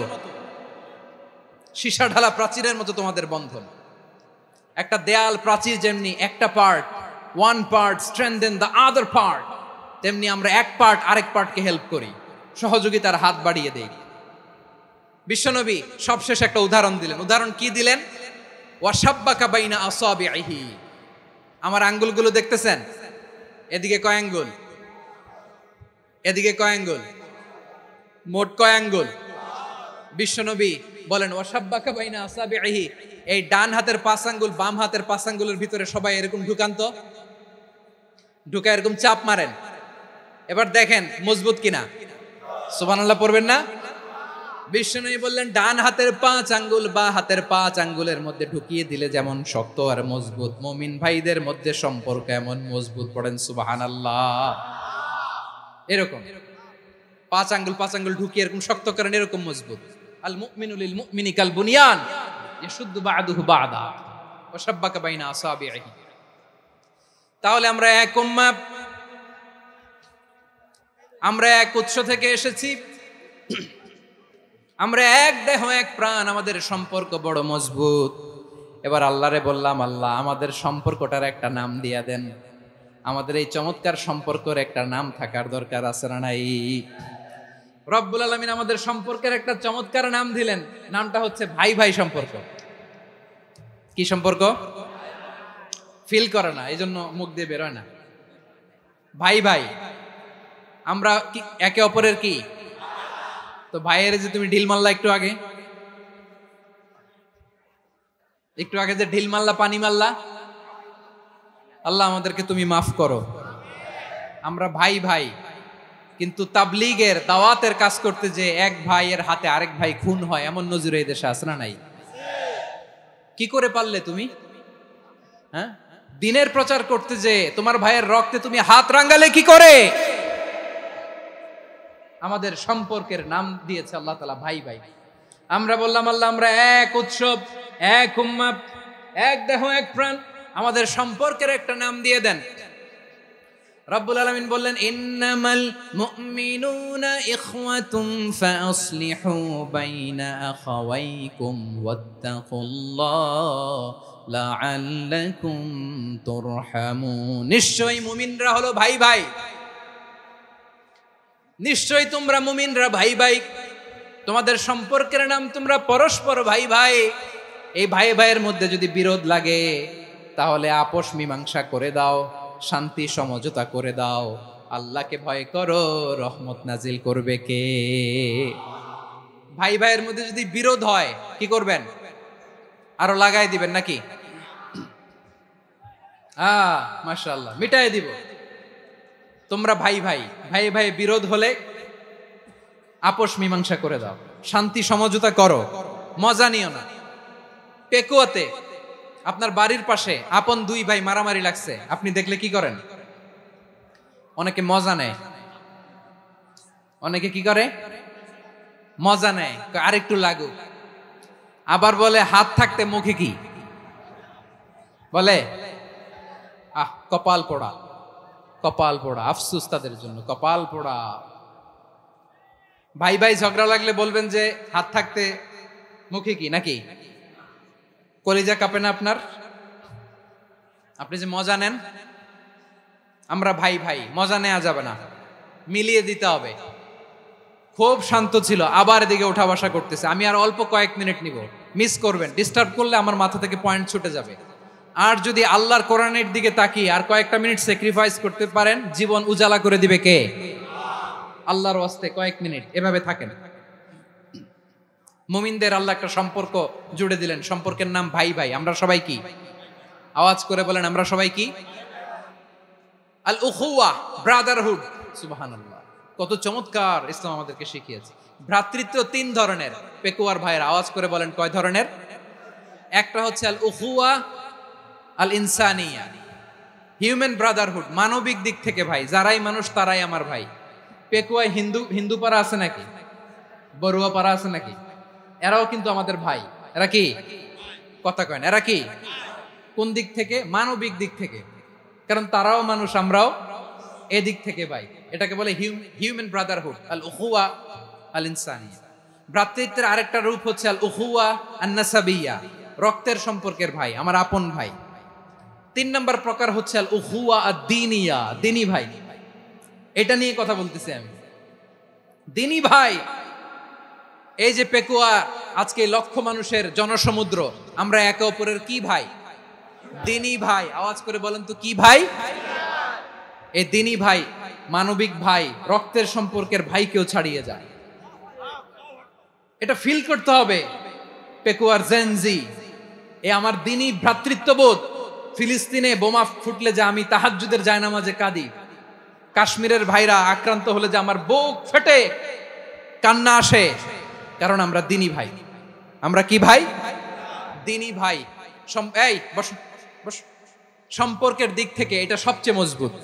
সীসা ঢালা প্রাচীরের মতো তোমাদের বন্ধন। একটা দেয়াল প্রাচীর যেমনি একটা part, one part strengthen the other part, তেমনি আমরা এক পার্ট আরেক পার্টকে হেল্প করি, সহযোগিতার হাত বাড়িয়ে দেই। বিশ্বনবী সবশেষ একটা উদাহরণ দিলেন। উদাহরণ কি দিলেন? ওয়াশাব্বাকা বাইনা আসাবিহি। আমার আঙ্গুলগুলো দেখতেছেন? এদিকে কয় আঙ্গুল, এদিকে কয় আঙ্গুল, মোট কয় আঙ্গুল? বিশ্বনবী বলেন, ওয়াশাব্বাকা বাইনা আসাবিহি, এই ডান হাতের 5 আঙ্গুল বাম হাতের 5 আঙ্গুলের ভিতরে সবাই এরকম ঢুকান তো, ঢুকা এরকম চাপ মারেন। এবার দেখেন মজবুত কিনা। সুবহানাল্লাহ পড়বেন না? বিশ্বনবী বললেন, ডান হাতের 5 আঙ্গুল বা হাতের 5 আঙ্গুলের মধ্যে ঢুকিয়ে দিলে যেমন শক্ত আর মজবুত, মুমিন ভাইদের মধ্যে সম্পর্ক এমন মজবুত। পড়েন সুবহানাল্লাহ। এরকম 5 আঙ্গুল ঢুকিয়ে এরকম শক্ত করেন, এরকম মজবুত। আল মুমিনু লিল মুমিনি কাল বুনিয়ান ইয়াশুদ্দু বা'দুহু বা'দা ওয়া শাব্বাকা বাইনা আসাবিহি। তাহলে আমরা এক উম্মাহ, আমরা এক উৎস থেকে এসেছি, আমরা এক দেহ এক প্রাণ, আমাদের সম্পর্ক বড় মজবুত। এবার আল্লাহরে বললাম, আল্লাহ আমাদের সম্পর্কটার একটা নাম দিয়া দেন। আমাদের এই চমৎকার সম্পর্কের একটা নাম থাকার দরকার আছে না নাই? রব্বুল আলামিন আমাদের সম্পর্কের একটা চমৎকার নাম দিলেন। নামটা হচ্ছে ভাই ভাই সম্পর্ক। কি সম্পর্ক? ফিল করে না, এই জন্য মুখ দিয়ে বেরোয় না। ভাই ভাই, আমরা একে অপরের কি? তো ভাইয়ের যে তুমি ঢিল মারলা একটু আগে যে ঢিল মারলা, পানি মারলা, আল্লাহ আমাদেরকে তুমি মাফ করো। আমরা ভাই ভাই, কিন্তু তাবলীগের দাওয়াতের কাজ করতে যে এক ভাইয়ের হাতে আরেক ভাই খুন হয়, এমন নজির এই দেশে আছে না নাই? কি করে পারলে তুমি? হ্যাঁ, দিনের প্রচার করতে যে তোমার ভাইয়ের রক্তে তুমি হাত রাঙ্গালে কি করে? আমাদের সম্পর্কের নাম দিয়েছে আল্লাহ তাআলা ভাই ভাই। আমরা বললাম, আল্লাহ আমরা এক উৎসব, এক উম্মাহ, এক দেহ এক প্রাণ, আমাদের সম্পর্কের একটা নাম দিয়ে দেন। রব্বুল আলামিন বললেন, ইন্নামাল মুমিনুনা ইখওয়াতুন ফাসলিহু বাইনা আখাওয়াইকুম ওয়াত্তাকুল্লাহ লাআল্লাকুম তুরহামুন। নিশ্চয়ই মুমিনরা হলো ভাই ভাই, নিশ্চয়ই তোমরা মুমিনরা ভাই ভাই, তোমাদের সম্পর্কের নাম তোমরা পরস্পর ভাই ভাই। এই ভাই ভাইয়ের মধ্যে যদি বিরোধ লাগে তাহলে আপোষ মীমাংসা করে দাও, শান্তি সমঝোতা করে দাও। আল্লাহকে ভয় করো, রহমত নাজিল করবে কে? ভাই ভাইয়ের মধ্যে যদি বিরোধ হয় কি করবেন? আরো লাগাই দিবেন নাকি? মাশাআল্লাহ, মিটাই দিব। তোমরা ভাই ভাই, ভাই ভাই বিরোধ হলে আপোষ মীমাংসা করে দাও, শান্তি সমঝোতা করো, মজা নিও না। পেকুয়াতে আপনার বাড়ির পাশে আপন দুই ভাই মারামারি লাগছে, আপনি দেখলে কি করেন? অনেকে মজা নেয়, অনেকে কি করে মজা নেয়, আরেকটু লাগুক। আবার বলে হাত থাকতে মুখে কি বলে, কপাল পোড়া, কপাল পোড়া, আফসুস তাদের জন্য, কপাল পোড়া। ভাই ভাই ঝগড়া লাগলে বলবেন যে হাত থাকতে মুখে কি, নাকি কলিজা কাঁপে না আপনার? আপনি যে মজা নেন, আমরা ভাই ভাই, মজা নেওয়া যাবে না, মিলিয়ে দিতে হবে। খুব শান্ত ছিল, আবার এদিকে উঠা বসা করতেছে। আমি আর অল্প কয়েক মিনিট নিব, মিস করবেন, ডিস্টার্ব করলে আমার মাথা থেকে পয়েন্ট ছুটে যাবে। আর যদি আল্লাহর কোরআনের দিকে তাকিয়ে আর কয়েকটা মিনিট স্যাক্রিফাইস করতে পারেন, জীবন উজালা করে দিবে কে? আল্লাহর ওয়াস্তে কয়েক মিনিট এভাবে থাকেন। মুমিনদের আল্লাহ একটা সম্পর্ক জুড়ে দিলেন, সম্পর্কের নাম ভাই ভাই। আমরা সবাই কি? আওয়াজ করে বলেন, আমরা সবাই কি? আল উখুয়া, ব্রাদারহুড। সুবহানাল্লাহ, কত চমৎকার ইসলাম আমাদেরকে শিখিয়েছে। ভ্রাতৃত্ব তিন ধরনের। পেকুয়ার ভাইয়ের আওয়াজ করে বলেন, কয় ধরনের? একটা হচ্ছে আল উখুয়া আল ইনসানিয়া, হিউম্যান ব্রাদারহুড, মানবিক দিক থেকে ভাই, যারাই মানুষ তারাই আমার ভাই। পেকুয়ায় হিন্দু পাড়া আছে নাকি? বড়ুয়া পাড়া আছে নাকি? এরাও কিন্তু আমাদের ভাই। এরা কি? কথা কয় না, এরা কি? কোন দিক থেকে? মানবিক দিক থেকে, কারণ তারাও মানুষ, আমরাও এদিক থেকে ভাই। এটাকে বলে হিউম্যান ব্রাদারহুড, আল উখুয়া আল ইনসানিয়া। ভ্রাতৃত্বের আরেকটা রূপ হচ্ছে আল উখুয়া আন নাসাবিয়া, রক্তের সম্পর্কের ভাই, আমার আপন ভাই। 3 নম্বর প্রকার হচ্ছে আল উখুয়া আদ-দীনিয়া, দিনী ভাই। এটা নিয়ে কথা বলতেছি আমি, দিনী ভাই। এই যে পেকুয়া, আজকে লক্ষ মানুষের জনসমুদ্র, আমরা একে অপরের কি ভাই? দিনী ভাই। আওয়াজ করে বলেন তো, কি ভাই? এই দিনী ভাই, মানবিক ভাই, রক্তের সম্পর্কের ভাইকেও ছাড়িয়ে যায়। এটা ফিল করতে হবে। পেকুয়ার জেনজি, এ আমার দিনী ভ্রাতৃত্ববোধ। ফিলিস্তিনে বোমা ফুটলে যে আমি তাহাজ্জুদের জায়নামাজে কাঁদি, কাশ্মীরের ভাইরা আক্রান্ত হলে যে আমার বুক ফেটে কান্না আসে, কারণ আমরা দিনী ভাই। আমরা কি ভাই? দিনী ভাই। এই বসো বসো। সম্পর্কের দিক থেকে এটা সবচেয়ে মজবুত,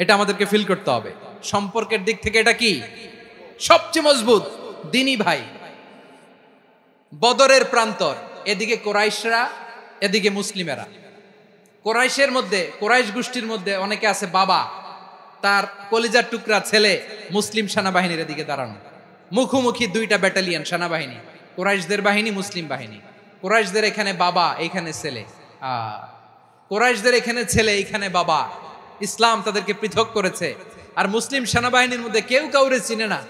এটা আমাদেরকে ফিল করতে হবে। সম্পর্কের দিক থেকে এটা কি? সবচেয়ে মজবুত, দিনী ভাই। বদরের প্রান্তর, এদিকে কোরাইশরা, এদিকে মুসলিমেরা। কোরাইশের মধ্যে, কোরাইশ গোষ্ঠীর মধ্যে অনেকে আছে বাবা, তার কলিজার টুকরা ছেলে মুসলিম সেনাবাহিনীর এদিকে দাঁড়ানো, মুখোমুখি দুইটা ব্যাটালিয়ন সেনাবাহিনী, কোরাইশদের বাহিনী, মুসলিম বাহিনী। কোরাইশদের এখানে বাবা, এইখানে ছেলে। কোরাইশদের এখানে ছেলে, এইখানে বাবা। ইসলাম তাদেরকে পৃথক করেছে। আর মুসলিম সেনাবাহিনীর মধ্যে কেউ কাউরে চিনে না,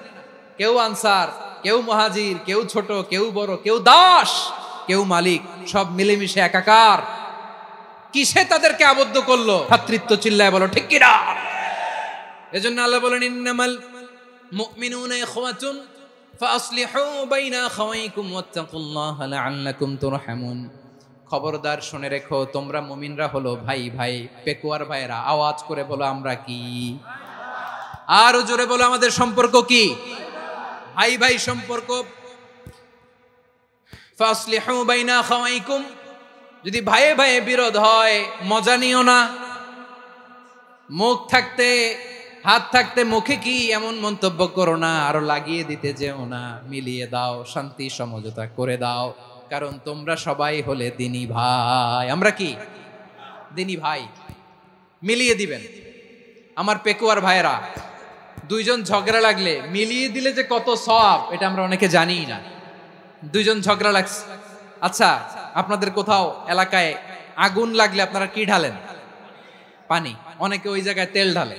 কেউ আনসার, কেউ মুহাজির, কেউ ছোট, কেউ বড়, কেউ দাস, কেউ মালিক, সব মিলেমিশে একাকার। কিসে তাদেরকে আবদ্ধ করলো? ভ্রাতৃত্ব। চিল্লায় বলো ঠিক কিনা? এজন্য আল্লাহ বলেন, ইন্নামাল মুমিনুনা ইখওয়াতুন ফাসলিহু বাইনা আখাওয়াইকুম ওয়াত্তাকুল্লাহা লাআল্লাকুম তুরহামুন। খবরদার শুনে রেখো, তোমরা মুমিনরা হলো ভাই ভাই। পেকুয়ার ভাইরা আওয়াজ করে বলো, আমরা কি? আরো জোরে বলো, আমাদের সম্পর্ক কি? ভাই ভাই সম্পর্ক। ফাসলিহু বাইনা আখাওয়াইকুম, যদি ভাইয়ে ভাইয়ে বিরোধ হয় মজা নিও না। মুখ থাকতে, হাত থাকতে মুখে কি এমন মন্তব্য করো না, আরো লাগিয়ে দিতে যেও না। মিলিয়ে দাও, শান্তি সমঝোতা করে দাও, কারণ তোমরা সবাই হলে দিনী ভাই। আমরা কি? দিনী ভাই। মিলিয়ে দিবেন। আমার পেকুয়ার ভাইয়েরা, দুইজন ঝগড়া লাগলে মিলিয়ে দিলে যে কত সওয়াব, এটা আমরা অনেকে জানিই না। দুইজন ঝগড়া লাগছে, আচ্ছা আপনাদের কোথাও এলাকায় আগুন লাগলে আপনারা কি ঢালেন? পানি। অনেকে ওই জায়গায় তেল ঢালে।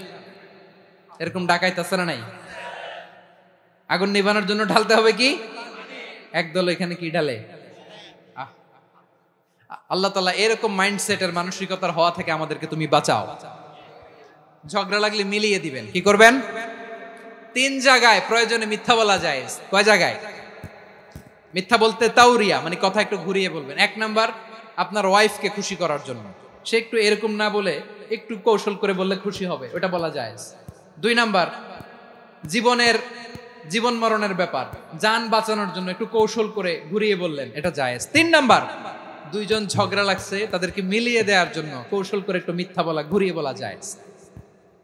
এরকম ডাকাইত আছে না নাই? আগুন নিভানোর জন্য ঢালতে হবে কি? একদল এখানে কি ঢালে? আল্লাহ তাআলা এরকম মাইন্ডসেটের, মানসিকতার হওয়া থেকে আমাদেরকে তুমি বাঁচাও। ঝগড়া লাগলে মিলিয়ে দিবেন। কি করবেন? 3 জায়গায় প্রয়োজনে মিথ্যা বলা যায়। কয় জায়গায় মিথ্যা বলতে? তাওরিয়া, মানে কথা একটু ঘুরিয়ে বলবেন। 1 নাম্বার, আপনার ওয়াইফকে খুশি করার জন্য, সে একটু এরকম না বলে একটু কৌশল করে বললে খুশি হবে, ওটা বলা যায়। 2 নাম্বার, জীবন মরণের ব্যাপার, জান বাঁচানোর জন্য একটু কৌশল করে ঘুরিয়ে বললেন, এটা জায়েজ। 3 নাম্বার, দুইজন ঝগড়া লাগছে, তাদেরকে মিলিয়ে দেওয়ার জন্য কৌশল করে একটু মিথ্যা বলা, ঘুরিয়ে বলা জায়েজ।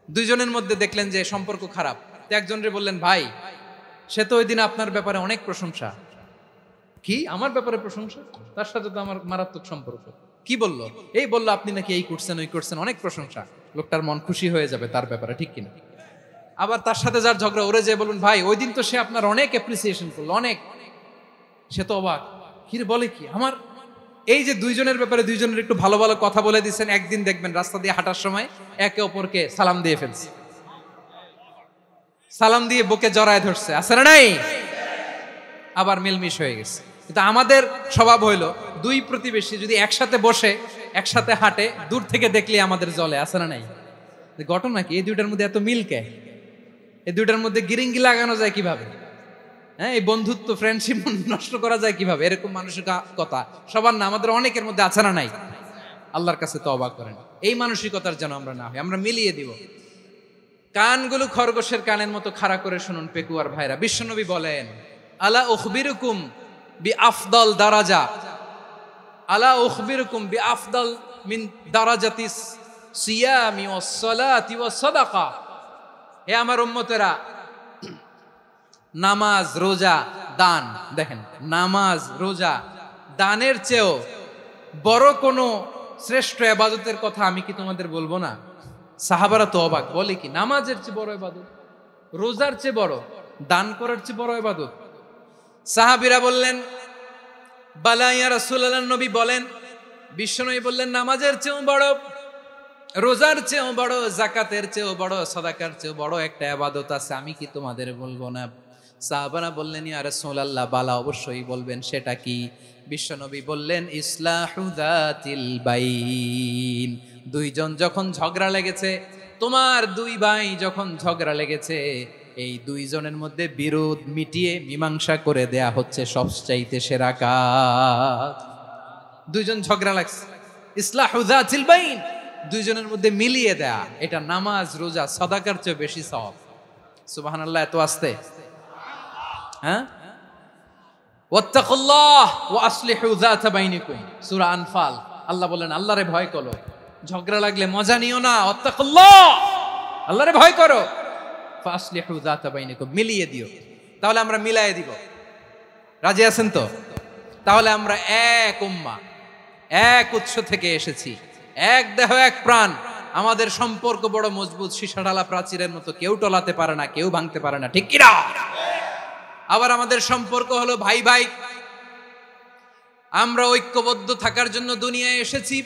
দুইজনের মধ্যে দেখলেন যে সম্পর্ক খারাপ, তো একজনরে বললেন, ভাই সে তো ওই দিন আপনার ব্যাপারে অনেক প্রশংসা। কি আমার ব্যাপারে প্রশংসা? তার সাথে তো আমার মারাত্মক সম্পর্ক। কি বলল? এই বলল আপনি নাকি এই করছেন ওই করছেন, অনেক প্রশংসা। লোকটার মন খুশি হয়ে যাবে তার ব্যাপারে, ঠিক কিনা? আবার তার সাথে যার ঝগড়া, ওরে যে বলুন, ভাই ওই দিন তো সে আপনার অনেক অ্যাপ্রিসিয়েশন করলো, অনেক। সে তো অবাক, কি রে বলে কি আমার? এই যে দুইজনের ব্যাপারে দুইজনের একটু ভালো ভালো কথা বলে দিচ্ছেন, একদিন দেখবেন রাস্তা দিয়ে হাঁটার সময় একে অপরকে সালাম দিয়ে ফেলছে, সালাম দিয়ে বুকে জড়ায় ধরছে, আছে না নাই? আবার মিলমিশ হয়ে গেছে। কিন্তু আমাদের স্বভাব হইলো, দুই প্রতিবেশী যদি একসাথে বসে একসাথে হাঁটে, দূর থেকে দেখলে আমাদের জলে, আছে না নাই? ঘটনা কি? এই দুইটার মধ্যে এত মিল কে? এই দুইটার মধ্যে গিরিঙ্গি লাগানো যায় কিভাবে? হ্যাঁ, এই বন্ধুত্ব ফ্রেন্ডশিপ নষ্ট করা যায় কিভাবে? এরকম মানসিকতা সবার না, আমাদের অনেকের মধ্যে আছে না নাই? আল্লাহর কাছে তওবা করেন, এই মানসিকতার যেন আমরা না হই, আমরা মিলিয়ে দিব। কানগুলো খরগোশের কানের মতো খাড়া করে শুনুন পেকুয়ার ভাইরা। বিশ্বনবী বলেন, আলা উখবিরুকুম বি আফদল দারাজা, আলা উখবিরুকুম বি আফদল মিন দারাজাতিস সিয়ামি ওয়াস সালাতি ওয়াস সাদাকা। হে আমার উম্মতেরা, নামাজ, রোজা, দান, দেখেন নামাজ, রোজা, দানের চেয়েও বড় কোনো শ্রেষ্ঠ ইবাদতের কথা আমি কি তোমাদের বলবো না? সাহাবারা তো অবাক, বলে কি নামাজের চেয়ে বড় ইবাদত, রোজার চেয়ে বড়, দান করার চেয়ে বড় ইবাদত? সাহাবীরা বললেন, বালা ইয়া রাসূলুল্লাহ, নবী বলেন। বিশ্বনবী বললেন, নামাজের চেয়েও বড়, রোজার চেয়েও বড়, যাকাতের চেয়েও বড়, সাদাকার চেয়েও বড় একটা ইবাদত আছে, আমি কি তোমাদের বলবো না? সাহাবারা বললেন, ইয়া রাসূলুল্লাহ, বালা, অবশ্যই বলবেন, সেটা কি? বিশ্বনবী বললেন, ইসলাহু যাতিল বাইন। দুইজন যখন ঝগড়া লেগেছে, তোমার দুই ভাই যখন ঝগড়া লেগেছে, এই দুইজনের মধ্যে বিরোধ মিটিয়ে মীমাংসা করে দেয়া হচ্ছে সবচাইতে সেরা কাজ। দুইজন ঝগড়া লাগছে, ইসলাহু যাতিল বাইন, দুইজনের মধ্যে মিলিয়ে দেয়া, এটা নামাজ, রোজা, সাদাকার চেয়ে বেশি সওয়াব। সুবহানাল্লাহ, এত আস্তে? হ্যাঁ, ওয়াত্তাকুল্লাহ ওয়া আসলিহু যাতা বাইনিকুম, সূরা আনফাল। আল্লাহ বলেন, আল্লাহরে ভয় করো, ঝগড়া লাগলে মজা নিও না, ওয়াত্তাকুল্লাহ, আল্লাহরে ভয় করো, ফাসলিহু যাতা বাইনিকুম, মিলিয়ে দিও। তাহলে আমরা মিলায়ে দিব, রাজি আছেন তো? তাহলে আমরা এক উম্মাহ, এক উৎস থেকে এসেছি, এক দেহ এক প্রাণ, আমাদের সম্পর্ক বড় মজবুত, সীসাঢালা প্রাচীরের মতো, কেউ টলাতে পারে না, কেউ ভাঙতে পারে না, ঠিক কিনা? আবার আমাদের সম্পর্ক হলো ভাই ভাই, আমরা ঐক্যবদ্ধ থাকার জন্য দুনিয়ায় এসেছি।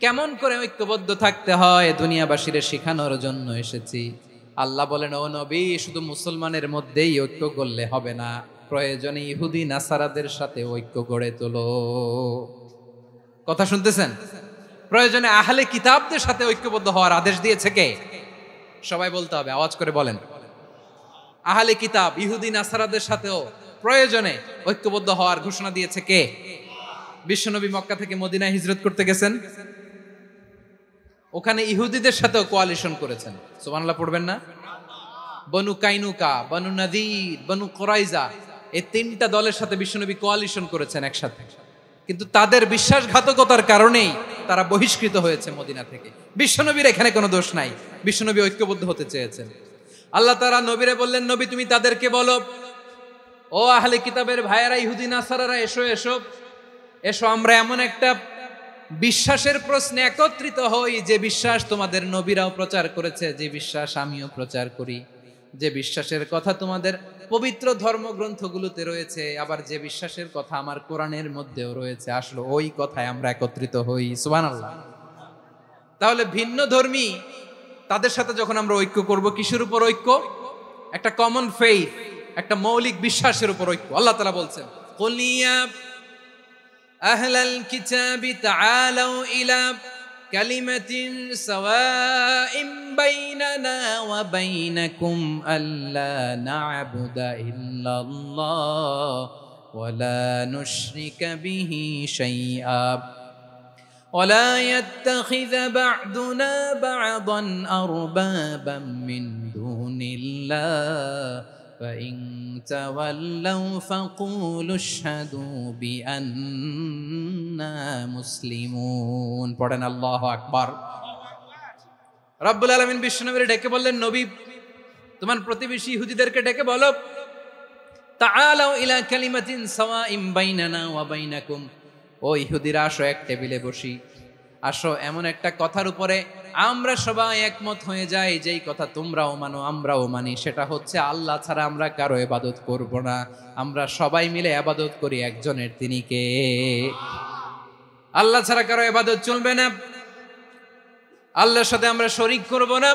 কেমন করে ঐক্যবদ্ধ থাকতে হয় দুনিয়াবাসীর শেখানোর জন্য এসেছি। আল্লাহ বলেন, ও নবী, শুধু মুসলমানের মধ্যেই ঐক্য করলে হবে না, প্রয়োজনে ইহুদি নাসারাদের সাথে ঐক্য গড়ে তোলো। কথা শুনতেছেন? প্রয়োজনে আহলে কিতাবদের সাথে ঐক্যবদ্ধ হওয়ার আদেশ দিয়েছে কে? সবাই বলতে হবে, আওয়াজ করে বলেন। আহলে কিতাব ইহুদি নাসারাদের সাথেও প্রয়োজনে ঐক্যবদ্ধ হওয়ার ঘোষণা দিয়েছে কে? বিশ্বনবী মক্কা থেকে মদিনায় হিজরত করতে গেছেন, ওখানে ইহুদিদের সাথেও কোয়ালিশন করেছেন। সুবহানাল্লাহ পড়বেন না? বনু কাইনুকা, বনু নাদির, বনু কুরাইজা, এই তিনটা দলের সাথে বিশ্বনবী কোয়ালিশন করেছেন একসাথে। কিন্তু তাদের বিশ্বাসঘাতকতার কারণেই তারা বহিষ্কৃত হয়েছে মদিনা থেকে। বিশ্বনবীর এখানে কোনো দোষ নাই, বিশ্বনবী ঐক্যবদ্ধ হতে চেয়েছেন। আল্লাহ তাআলা নবীরে বললেন, নবী তুমি তাদেরকে বলো, ও আহলে কিতাবের ভাইয়েরা, ইহুদি নাসারারা, এসো এসো এসো, আমরা এমন একটা বিশ্বাসের প্রশ্নে একত্রিত হই, যে বিশ্বাস তোমাদের নবীরাও প্রচার করেছে, যে বিশ্বাস আমিও প্রচার করি, যে বিশ্বাসের কথা তোমাদের পবিত্র ধর্মগ্রন্থগুলোতে রয়েছে, আবার যে বিশ্বাসের কথা আমার কোরআনের মধ্যেও রয়েছে, আসলে ওই কথায় আমরা একত্রিত হই। সুবহানাল্লাহ। তাহলে ভিন্ন ধর্মী তাদের সাথে যখন আমরা ঐক্য করব, কিসের উপর ঐক্য? একটা কমন ফেইথ, একটা মৌলিক বিশ্বাসের উপর ঐক্য। আল্লাহ তাআলা বলছেন, কুল ইয়া আহলাল কিতাবি তাআলাউ ইলা কালিমাতিন সাওয়াইন বাইনানা ওয়া বাইনাকুম আল্লা না'বুদা ইল্লাল্লাহ ওয়া লা নুশরিকা বিহি শাইআ ولا يتخذ بعضنا بعضا أربابا من دون الله فإن تولوا فقولوا اشهدوا بأننا مسلمون. পড়েন আল্লাহু আকবার। রব্বুল আলামিন বিশ্বনবীর ডেকে বললেন, নবী তোমার প্রতিবেশী ইহুদিদেরকে ডেকে বলো, তাআলাউ ইলা কালিমাতিন সাওয়াইম বাইনানা ওয়া বাইনাকুম, ও ইহুদিরা আসো এক টেবিলে বসি, আসো এমন একটা কথার উপরে আমরা সবাই একমত হয়ে যাই, যেই কথা তোমরাও মানো আমরাও মানি, সেটা হচ্ছে আল্লাহ ছাড়া আমরা কারো ইবাদত করব না, আমরা সবাই মিলে ইবাদত করি একজনের, তিনি কে? আল্লাহ ছাড়া কারো ইবাদত চলবে না, আল্লাহর সাথে আমরা শরীক করব না,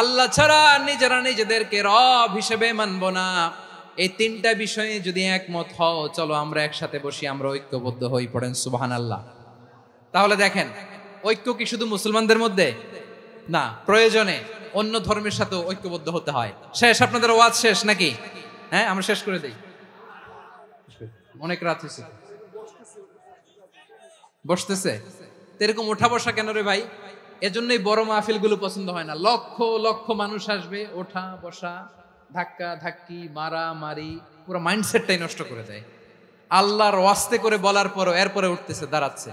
আল্লাহ ছাড়া নিজেরা নিজেদেরকে রব হিসেবে মানব না। এই তিনটা বিষয়ে যদি একমত হও, চলো আমরা একসাথে বসি, আমরা ঐক্যবদ্ধ হই, পড়েন সুবহানাল্লাহ। তাহলে দেখেন, ঐক্য কি শুধু মুসলমানদের মধ্যে না, প্রয়োজনে অন্য ধর্মের সাথে ঐক্যবদ্ধ হতে হয়। শেষ, আপনাদের ওয়াজ শেষ নাকি? হ্যাঁ, আমরা শেষ করে দেই, অনেক রাত হয়েছে। বসতেছে এরকম ওঠা বসা কেন রে ভাই? এজন্যই বড় মাহফিল গুলো পছন্দ হয় না। লক্ষ লক্ষ মানুষ আসবে, ওঠা বসা, ধাক্কা ধাক্কি, মারা মারি, পুরো মাইন্ডসেটটাই নষ্ট করে দেয়। আল্লাহর ওয়াস্তে করে বলার পরও এরপরে উঠতেছে, দাঁড়াচ্ছে।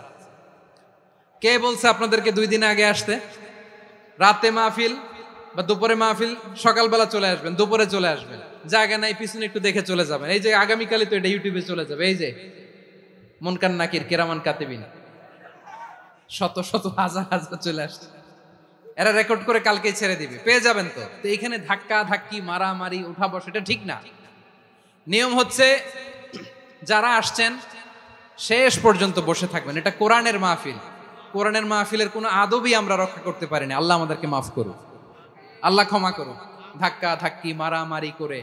কে বলছে আপনাদেরকে 2 দিন আগে আসতে? রাতে মাহফিল বা দুপুরে মাহফিল, সকালবেলা চলে আসবেন, দুপুরে চলে আসবেন, জায়গা নাই পিছনে একটু দেখে চলে যাবেন। এই যে আগামীকালই তো এটা ইউটিউবে চলে যাবে, এই যে মুনকার নাকির কেরামান কাতিবিন, শত শত হাজার হাজার চলে আসছে, এরা রেকর্ড করে কালকেই ছেড়ে দিবে, পেয়ে যাবেন। তো এইখানে ধাক্কা ধাক্কি, মারামারি, উঠা বসা, এটা ঠিক না। নিয়ম হচ্ছে যারা আসছেন শেষ পর্যন্ত বসে থাকবেন। এটা কোরআনের মাহফিল, কোরআনের মাহফিলের কোনো আদবই আমরা রক্ষা করতে পারিনি। আল্লাহ আমাদেরকে মাফ করুন, আল্লাহ ক্ষমা করুন। ধাক্কা ধাক্কি, মারামারি করে,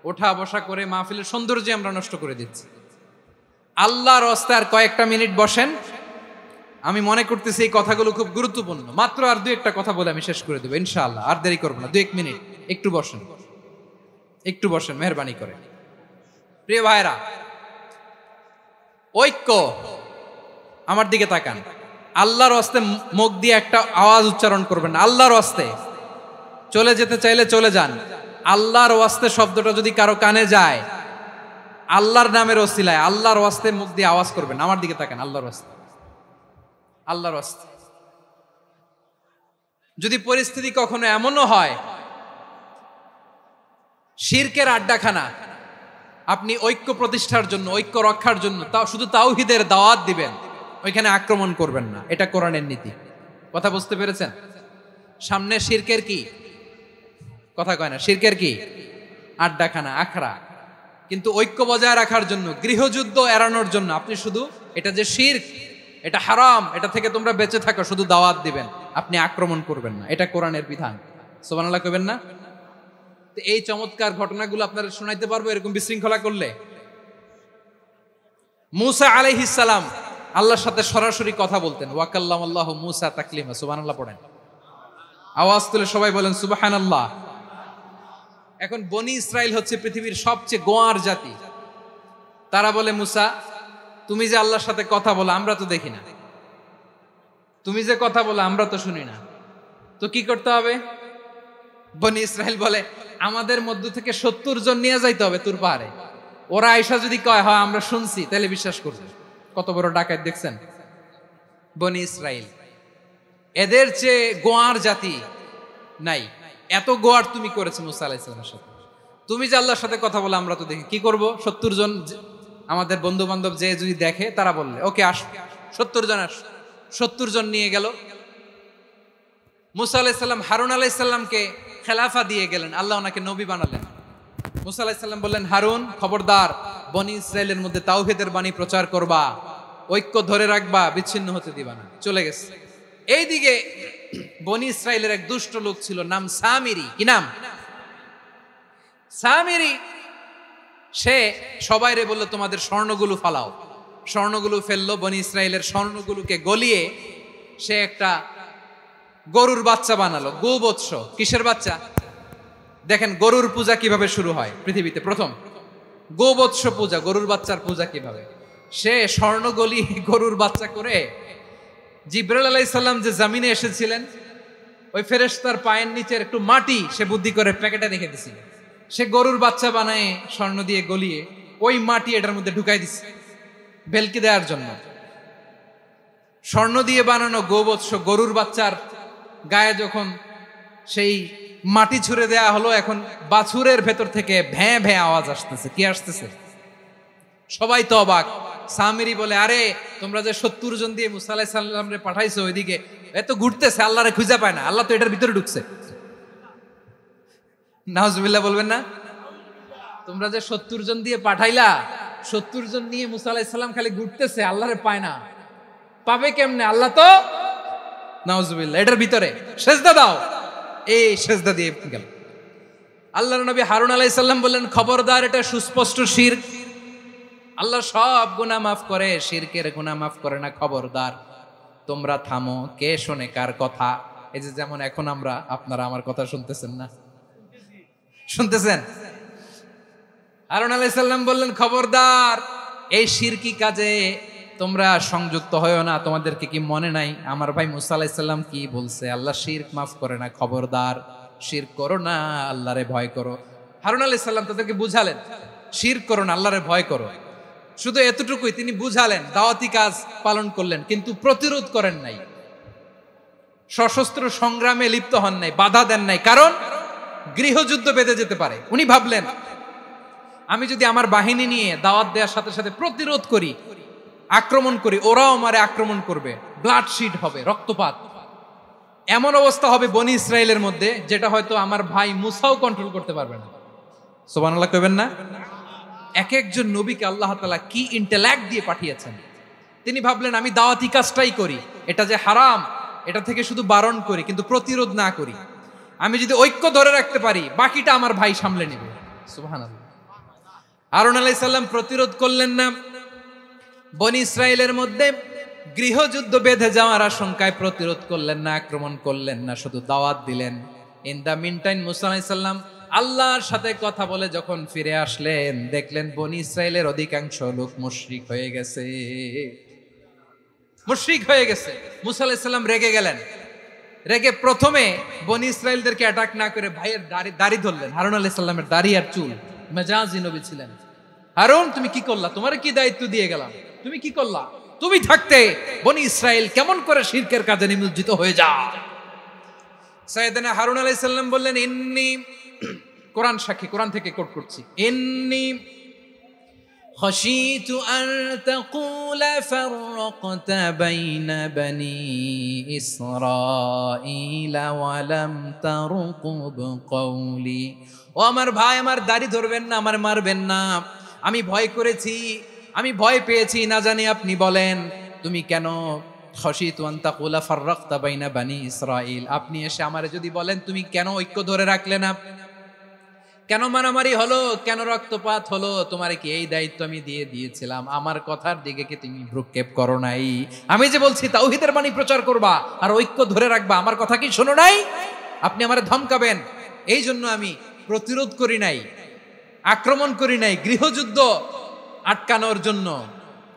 ওঠা বসা করে মাহফিলের সৌন্দর্য আমরা নষ্ট করে দিচ্ছি। আল্লাহর রাস্তায় আর কয়েকটা মিনিট বসেন। আমি মনে করতেছি এই কথাগুলো খুব গুরুত্বপূর্ণ। মাত্র আর 2-1টা কথা বলে আমি শেষ করে দেবো ইনশাআল্লাহ, আর দেরি করবো না। 2-1 মিনিট একটু বসেন, একটু বসেন মেহরবানি করে। প্রিয় ভাইরা, ঐক্য, আমার দিকে তাকান। আল্লাহর ওয়াস্তে মুখ দিয়ে একটা আওয়াজ উচ্চারণ করবেন, আল্লাহর ওয়াস্তে। চলে যেতে চাইলে চলে যান। আল্লাহর ওয়াস্তে শব্দটা যদি কারো কানে যায়, আল্লাহর নামের ওসিলায় আল্লাহর ওয়াস্তে মুখ দিয়ে আওয়াজ করবেন। আমার দিকে তাকান, আল্লাহর ওয়াস্তে, আল্লাহর ওয়াস্তে। যদি পরিস্থিতি কখনো এমনও হয় শিরকের আড্ডাখানা, আপনি ঐক্য প্রতিষ্ঠার জন্য, ঐক্য রক্ষার জন্য তাও শুধু তাওহীদের দাওয়াত দিবেন, ওইখানে আক্রমণ করবেন না। এটা কোরআনের নীতি। কথা বুঝতে পেরেছেন? সামনে শিরকের কি কথা কয় না, শিরকের কি আড্ডাখানা, আখড়া। কিন্তু ঐক্য বজায় রাখার জন্য, গৃহযুদ্ধ এড়ানোর জন্য আপনি শুধু এটা যে শিরক, এটা হারাম, এটা থেকে তোমরা বেঁচে থাকো, শুধু দাওয়াত দিবেন, আপনি আক্রমণ করবেন না। এটা কোরআনের বিধান। সুবহানাল্লাহ কইবেন না? এই চমৎকার ঘটনাগুলো আপনারা শোনাইতে পারবো এরকম বিশৃঙ্খলা করলে। মূসা আলাইহিস সালাম আল্লাহর সাথে সরাসরি কথা বলতেন। ওয়াকাল্লামাল্লাহু মূসা তাকলিমা। সুবহানাল্লাহ পড়েন, আওয়াজ তুলে সবাই বলেন সুবহানাল্লাহ। এখন বনি ইসরাইল হচ্ছে পৃথিবীর সবচেয়ে গোয়ার জাতি। তারা বলে, মূসা তুমি যে আল্লাহর সাথে কথা বলো আমরা তো দেখি না, তুমি যে কথা বলো আমরা তো শুনি না, তো কি করতে হবে? বনি ইসরাইল বলে, আমাদের মধ্য থেকে 70 জন নিয়ে যাইতে হবে তুর পাহাড়ে। ওরা আয়েশা যদি কয় হয় আমরা শুনছি, তাহলে বিশ্বাস করবে। কত বড় ডাকাত দেখছেন বনি ইসরাইল। এদের চেয়ে গোয়ার জাতি নাই। এত গোয়ার তুমি করেছো মুসা আলাইহিস সালামের সাথে। তুমি যে আল্লাহর সাথে কথা বলে আমরা তো দেখি, কি করব? 70 জন আমাদের বন্ধু বান্ধব যে যদি দেখে, তারা বললে ওকে আস, 70 জন আস। 70 জন নিয়ে গেল। মুসা আলাইহিস সালাম হারুন আলাইহিস সালামকে খেলাফা দিয়ে গেলেন, আল্লাহ ওনাকে নবী বানালেন। মুসা আলাইহিস সালাম বললেন, হারুন খবরদার, বনি ইসরাইলের মধ্যে তাওহীদের বাণী প্রচার করবা, ঐক্য ধরে রাখবা, বিচ্ছিন্ন হতে দিবা না। চলে গেছে। এইদিকে বনি ইসরাইলের এক দুষ্ট লোক ছিল, নাম সামিরি। কি নাম? সামিরি। সে সবাইরে বলল, তোমাদের স্বর্ণগুলো ফালাও। স্বর্ণগুলো ফেললো। বনি ইসরাইলের স্বর্ণগুলোকে গলিয়ে সে একটা গরুর বাচ্চা বানালো। গোবৎস। কিসের বাচ্চা? দেখেন গরুর পূজা কিভাবে শুরু হয় পৃথিবীতে প্রথম। গোবৎস পূজা, গরুর বাচ্চার পূজা কিভাবে। সে স্বর্ণ গলিয়ে গরুর বাচ্চা করে, জিবরাইল আলাইহিস সালাম যে জমিনে এসেছিলেন, ওই ফেরেশতার পায়ের নিচের একটু মাটি সে বুদ্ধি করে প্যাকেটে রেখে দিছিল। সে গরুর বাচ্চা বানায় স্বর্ণ দিয়ে গলিয়ে ওই মাটি এটার মধ্যে ঢুকাই দিছে ভেলকি দেওয়ার জন্য। স্বর্ণ দিয়ে বানানো গোবৎস গরুর বাচ্চার গায়ে যখন সেই মাটি ছুঁড়ে দেয়া হলো, এখন বাছুরের ভেতর থেকে ভ্যাঁ ভ্যাঁ আওয়াজ আসতেছে। কি আসতেছে? সবাই তো অবাক। সামিরি বলে, আরে তোমরা যে 70 জন দিয়ে মুসা আলাইহিস সালাম রে পাঠাইছো ওইদিকে, এত ঘুরতেছে, আল্লাহরে খুঁজে পায় না, আল্লাহ তো এটার ভিতরে ঢুকছে। নাউজুবিল্লাহ বলবেন না? তোমরা যে 70 জন দিয়ে পাঠাইলা, 70 জন নিয়ে মুসা আলাইহিস সালাম খালি ঘুরতেছে, আল্লাহরে পায় না। পাবে কেমনে? আল্লাহ তো, নাউজুবিল্লাহ, এটার ভিতরে সেজদা দাও। এই সেজদা দিয়ে গেল। আল্লাহর নবী হারুন আলাইহিস সালাম বললেন, খবরদার, এটা সুস্পষ্ট শিরক। আল্লাহ সব গুনাহ মাফ করে, শিরকের গুনাহ মাফ করে না, খবরদার তোমরা থামো। কে শোনে কার কথা? এই যে যেমন এখন আপনারা আমার কথা শুনতেছেন না? শুনতেছেন? হারুন আলাইহিস সালাম বললেন, খবরদার, এই শিরকি কাজে তোমরা সংযুক্ত হয়ো না। তোমাদেরকে কি মনে নাই আমার ভাই মুসা আলাইহিস সালাম কি বলছে? আল্লাহ শিরক মাফ করে না, খবরদার শিরক করো না, আল্লাহরে ভয় করো। হারুন আলাইহিস সালাম তাদেরকে বুঝালেন, শিরক করো না, আল্লাহরে ভয় করো। শুধু এতটুকুই তিনি বুঝালেন, দাওয়াতি কাজ পালন করলেন, কিন্তু প্রতিরোধ করেন নাই, সশস্ত্র সংগ্রামে লিপ্ত হন নাই, বাধা দেন নাই, কারণ গৃহযুদ্ধ বেঁধে যেতে পারে। উনি ভাবলেন, আমি যদি আমার বাহিনী নিয়ে দাওয়াত দেওয়ার সাথে সাথে প্রতিরোধ করি, আক্রমণ করি, ওরাও আমারে আক্রমণ করবে, ব্লাডশিট হবে, রক্তপাত, এমন অবস্থা হবে বনি ইসরায়েলের মধ্যে যেটা হয়তো আমার ভাই মুসাও কন্ট্রোল করতে পারবে না। সুবহানাল্লাহ কইবেন না? এক একজন নবীকে আল্লাহ তাআলা কি ইন্টেলেক্ট দিয়ে পাঠিয়েছেন। তিনি ভাবলেন, আমি দাওয়াতি কাজটাই করি, এটা যে হারাম এটা থেকে শুধু বারণ করি, কিন্তু প্রতিরোধ না করি। আমি যদি ঐক্য ধরে রাখতে পারি, বাকিটা আমার ভাই সামলে নেবে। সুবহানাল্লাহ। হারুন আলাইহিস সালাম প্রতিরোধ করলেন না, বনি ইসরায়েলের মধ্যে গৃহযুদ্ধ বেঁধে যাওয়ার আশঙ্কায় প্রতিরোধ করলেন না, আক্রমণ করলেন না, শুধু দাওয়াত দিলেন। ইন দা মিন টাইম মুসা আলাইহিস সালাম আল্লাহর সাথে কথা বলে যখন ফিরে আসলেন, দেখলেন বনি ইসরায়েলের অধিকাংশ লোক মুশরিক হয়ে গেছে। মুশরিক হয়ে গেছে। মুসা আলাইহিস সালাম রেগে গেলেন। রেগে প্রথমে বনি ইসরায়েলদেরকে অ্যাটাক না করে ভাইয়ের দাড়ি ধরলেন। হারুন আলাইহিস সালামের দাড়ি আর চুল, মেজাজি নবী ছিলেন। হারুন, তুমি কি করলা? তোমারে কি দায়িত্ব দিয়ে গেলাম, তুমি কি করলা? তুমি থাকতে বনি ইসরায়েল কেমন করে শিরকের কাজে নিমজ্জিত হয়ে যায়? সাইয়েদনা হারুন আলাইহিস সালাম বললেন, ইন্নী, কোরআন সাক্ষী, কোরআন থেকে কোট করছি, ইন্নী খাশিতু আন তাকুলা ফাররাকতা বাইনা বনি ইসরাঈলা ওয়া লাম তারকুব কওলি। ও আমার ভাই, আমার দাড়ি ধরবেন না, আমার মারবেন না। আমি ভয় করেছি, আমি ভয় পেয়েছি, না জানি আপনি বলেন তুমি কেন খাশিতু আন তাকুলা ফাররাকতা বাইনা বনি ইসরাঈল, আপনি এসে আমারে যদি বলেন তুমি কেন ঐক্য ধরে রাখলে না, কেন মারামারি হলো, কেন রক্তপাত হলো, তোমার কি এই দায়িত্ব আমি দিয়ে দিয়েছিলাম? আমার কথার দিকে কি তুমি ভ্রুক্ষেপ করো নাই? আমি যে বলছি তাওহীদের বাণী প্রচার করবা আর ঐক্য ধরে রাখবা, আমার কথা কি শোনো নাই? আপনি আমারে ধমকাবেন, এই জন্য আমি প্রতিরোধ করি নাই, আক্রমণ করি নাই, গৃহযুদ্ধ আটকানোর জন্য,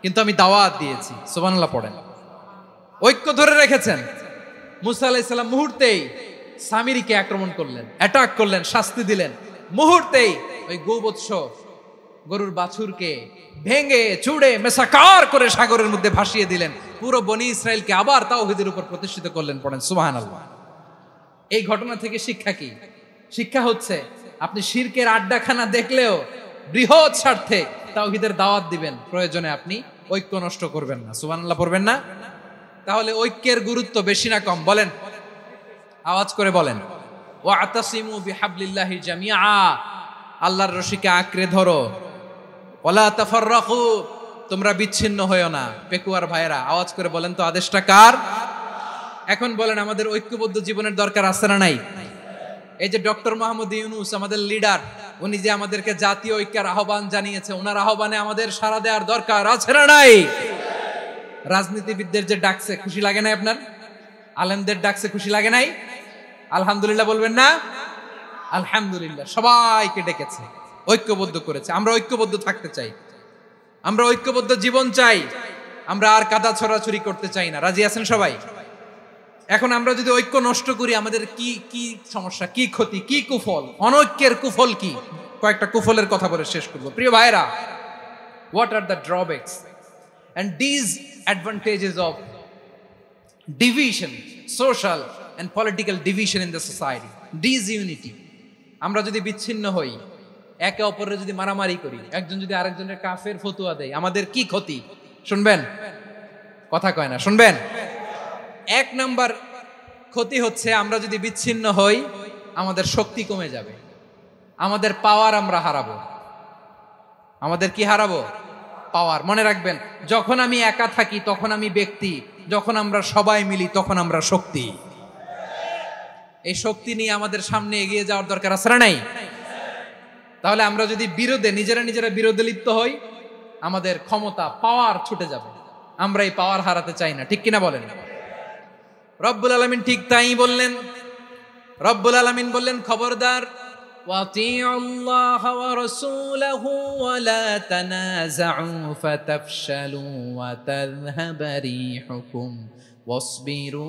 কিন্তু আমি দাওয়াত দিয়েছি। সুবহানাল্লাহ পড়েন। ঐক্য ধরে রেখেছেন। মুসা আলাইহিস সালাম মুহূর্তেই সামিরীকে আক্রমণ করলেন, অ্যাটাক করলেন, শাস্তি দিলেন। মুহূর্তেই ওই গোবৎস গরুর বাছুরকে ভেঙে চুড়ে মেসাকার করে সাগরের মধ্যে ভাসিয়ে দিলেন। পুরো বনি ইসরায়েলকে আবার তাওহীদের উপর প্রতিষ্ঠিত করলেন। পড়েন সুবহানাল্লাহ। এই ঘটনা থেকে শিক্ষা কি? শিক্ষা হচ্ছে, আপনি শিরকের আড্ডাখানা দেখলেও বৃহৎ স্বার্থে তাওহীদের দাওয়াত দিবেন, প্রয়োজনে আপনি ঐক্য নষ্ট করবেন না। সুবহানাল্লাহ পড়বেন না? তাহলে ঐক্যের গুরুত্ব বেশি না কম? বলেন, আওয়াজ করে বলেন। ওয়াতাসিমু বিহাবলিল্লাহি জামিআ, আল্লাহর রশিকে আঁকড়ে ধরো। ওয়ালা তাফাররাকু, তোমরা বিচ্ছিন্ন হয়ো না। পেকুয়ার ভাইরা আওয়াজ করে বলেন তো, আদেশটা কার? এখন বলেন, আমাদের ঐক্যবদ্ধ জীবনের দরকার আছে না নাই? এই যে ডক্টর মোহাম্মদ ইউনূস আমাদের লিডার, উনি যে আমাদেরকে জাতীয় ঐক্যের আহ্বান জানিয়েছে, ওনার আহ্বানে আমাদের সাড়া দেওয়ার দরকার আছে না নাই? রাজনীতিবিদদের যে ডাকছে, খুশি লাগে নাই আপনার? আলেমদের ডাকছে, খুশি লাগে নাই? আলহামদুলিল্লাহ বলবেন না? আলহামদুলিল্লাহ, সবাইকে ডেকেছে, ঐক্যবদ্ধ করেছে। আমরা ঐক্যবদ্ধ থাকতে চাই, আমরা ঐক্যবদ্ধ জীবন চাই, আমরা আর কাদা ছড়াছড়ি করতে চাই না। রাজি আছেন সবাই? এখন আমরা যদি ঐক্য নষ্ট করি, আমাদের কি কি সমস্যা, কি ক্ষতি, কি কুফল? অনৈক্যের কুফল কি? কয়েকটা কুফলের কথা বলে শেষ করব। প্রিয় ভাইরা, what are the drawbacks and disadvantages of division, social and political division in the society? ডিসইউনিটি। আমরা যদি বিচ্ছিন্ন হই, একে অপরের যদি মারামারি করি, একজন যদি আরেকজনের কাফের ফতুয়া দেয়, আমাদের কি ক্ষতি? শুনবেন? কথা কয় না, শুনবেন? এক নাম্বার ক্ষতি হচ্ছে, আমরা যদি বিচ্ছিন্ন হই আমাদের শক্তি কমে যাবে, আমাদের পাওয়ার আমরা হারাবো। আমাদের কি হারাবো? পাওয়ার। মনে রাখবেন, যখন আমি একা থাকি তখন আমি ব্যক্তি, যখন আমরা সবাই মিলি তখন আমরা শক্তি। এই শক্তি নিয়ে আমাদের সামনে এগিয়ে যাওয়ার দরকার আছে না নাই? তাহলে আমরা যদি নিজেরা বিরোধে লিপ্ত হই, আমাদের ক্ষমতা, পাওয়ার ছুটে যাবে। আমরা এই পাওয়ার হারাতে চাই না, ঠিক কিনা বলেন? রব্বুল আলামিন ঠিক তাই বললেন। রব্বুল আলামিন বললেন, খবরদার, ওয়াতিউল্লাহ ওয়া রাসূলাহু ওয়া লা তানাযাউ ফাতাফশালু ওয়া তাযহাবা রিহুকুম ওয়াসবিরু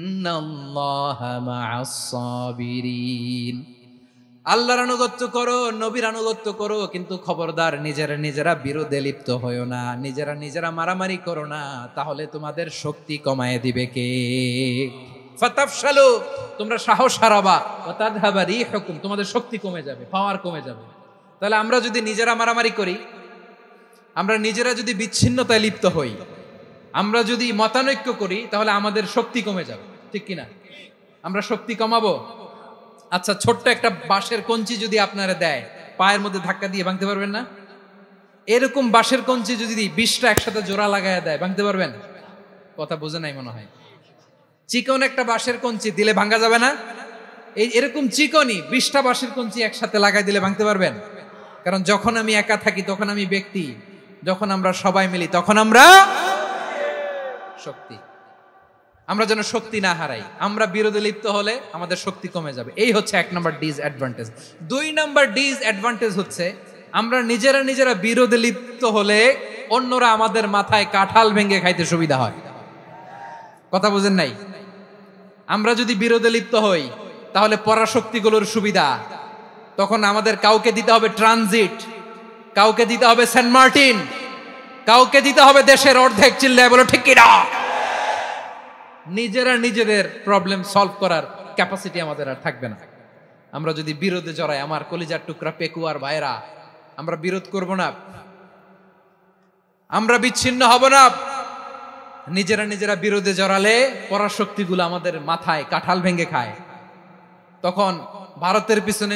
ইন্নাল্লাহা মা'আস সাবিরিন। আল্লাহর আনুগত্য করো, নবীর আনুগত্য করো, কিন্তু খবরদার নিজেরা বিরোধে লিপ্ত হয়ো না, নিজেরা মারামারি করো না, তাহলে তোমাদের শক্তি কমায় দিবে কে? ফাতাফশালু, তোমরা সাহস হারাবা, ওয়া তাযহাবা রিহুকুম, তোমাদের শক্তি কমে যাবে, পাওয়ার কমে যাবে। তাহলে আমরা যদি নিজেরা মারামারি করি, আমরা নিজেরা যদি বিচ্ছিন্নতায় লিপ্ত হই, আমরা যদি মতানৈক্য করি, তাহলে আমাদের শক্তি কমে যাবে, ঠিক কিনা? আমরা শক্তি কমাবো। আচ্ছা, ছোট্ট একটা বাঁশের কঞ্চি যদি আপনারা দেয়, পায়ের মধ্যে ধাক্কা দিয়ে ভাঙতে পারবেন না? এরকম বাঁশের কঞ্চি যদি 20টা একসাথে জোড়া লাগায় দেয়, ভাঙতে পারবেন? কথা বোঝে নাই মনে হয়। চিকন একটা বাঁশের কঞ্চি দিলে ভাঙা যাবে না? এরকম চিকনই 20টা বাঁশের কঞ্চি একসাথে লাগাই দিলে ভাঙতে পারবেন? কারণ যখন আমি একা থাকি তখন আমি ব্যক্তি, যখন আমরা সবাই মিলি তখন আমরা শক্তি। আমরা যেন শক্তি না হারাই। আমরা বিরোধে লিপ্ত হলে আমাদের শক্তি কমে যাবে। এই হচ্ছে 1 নাম্বার ডিসঅ্যাডভান্টেজ। 2 নাম্বার ডিসঅ্যাডভান্টেজ হচ্ছে, আমরা নিজেরা বিরোধে লিপ্ত হলে অন্যরা আমাদের মাথায় কাঁঠাল ভেঙে খাইতে সুবিধা হয়। কথা বুঝেন নাই? আমরা যদি বিরোধে লিপ্ত হই তাহলে পরাশক্তিগুলোর সুবিধা, তখন আমাদের কাউকে দিতে হবে ট্রানজিট, কাউকে দিতে হবে সেন্ট মার্টিন, কাউকে দিতে হবে দেশের অর্ধেক। চিল্লায় বলো ঠিক কিনা? নিজেদের প্রবলেম সলভ করার ক্যাপাসিটি আমাদের আর থাকবে না। আমরা যদি বিরোধে জড়াই, আমার কলিজার টুকরা পেকুয়ার ভাইরা, আমরা বিরোধ করব না, আমরা বিচ্ছিন্ন হব না। নিজেরা বিরোধে জড়ালে পরাশক্তিগুলো আমাদের মাথায় কাঁঠাল ভেঙে খায়। তখন ভারতের পিছনে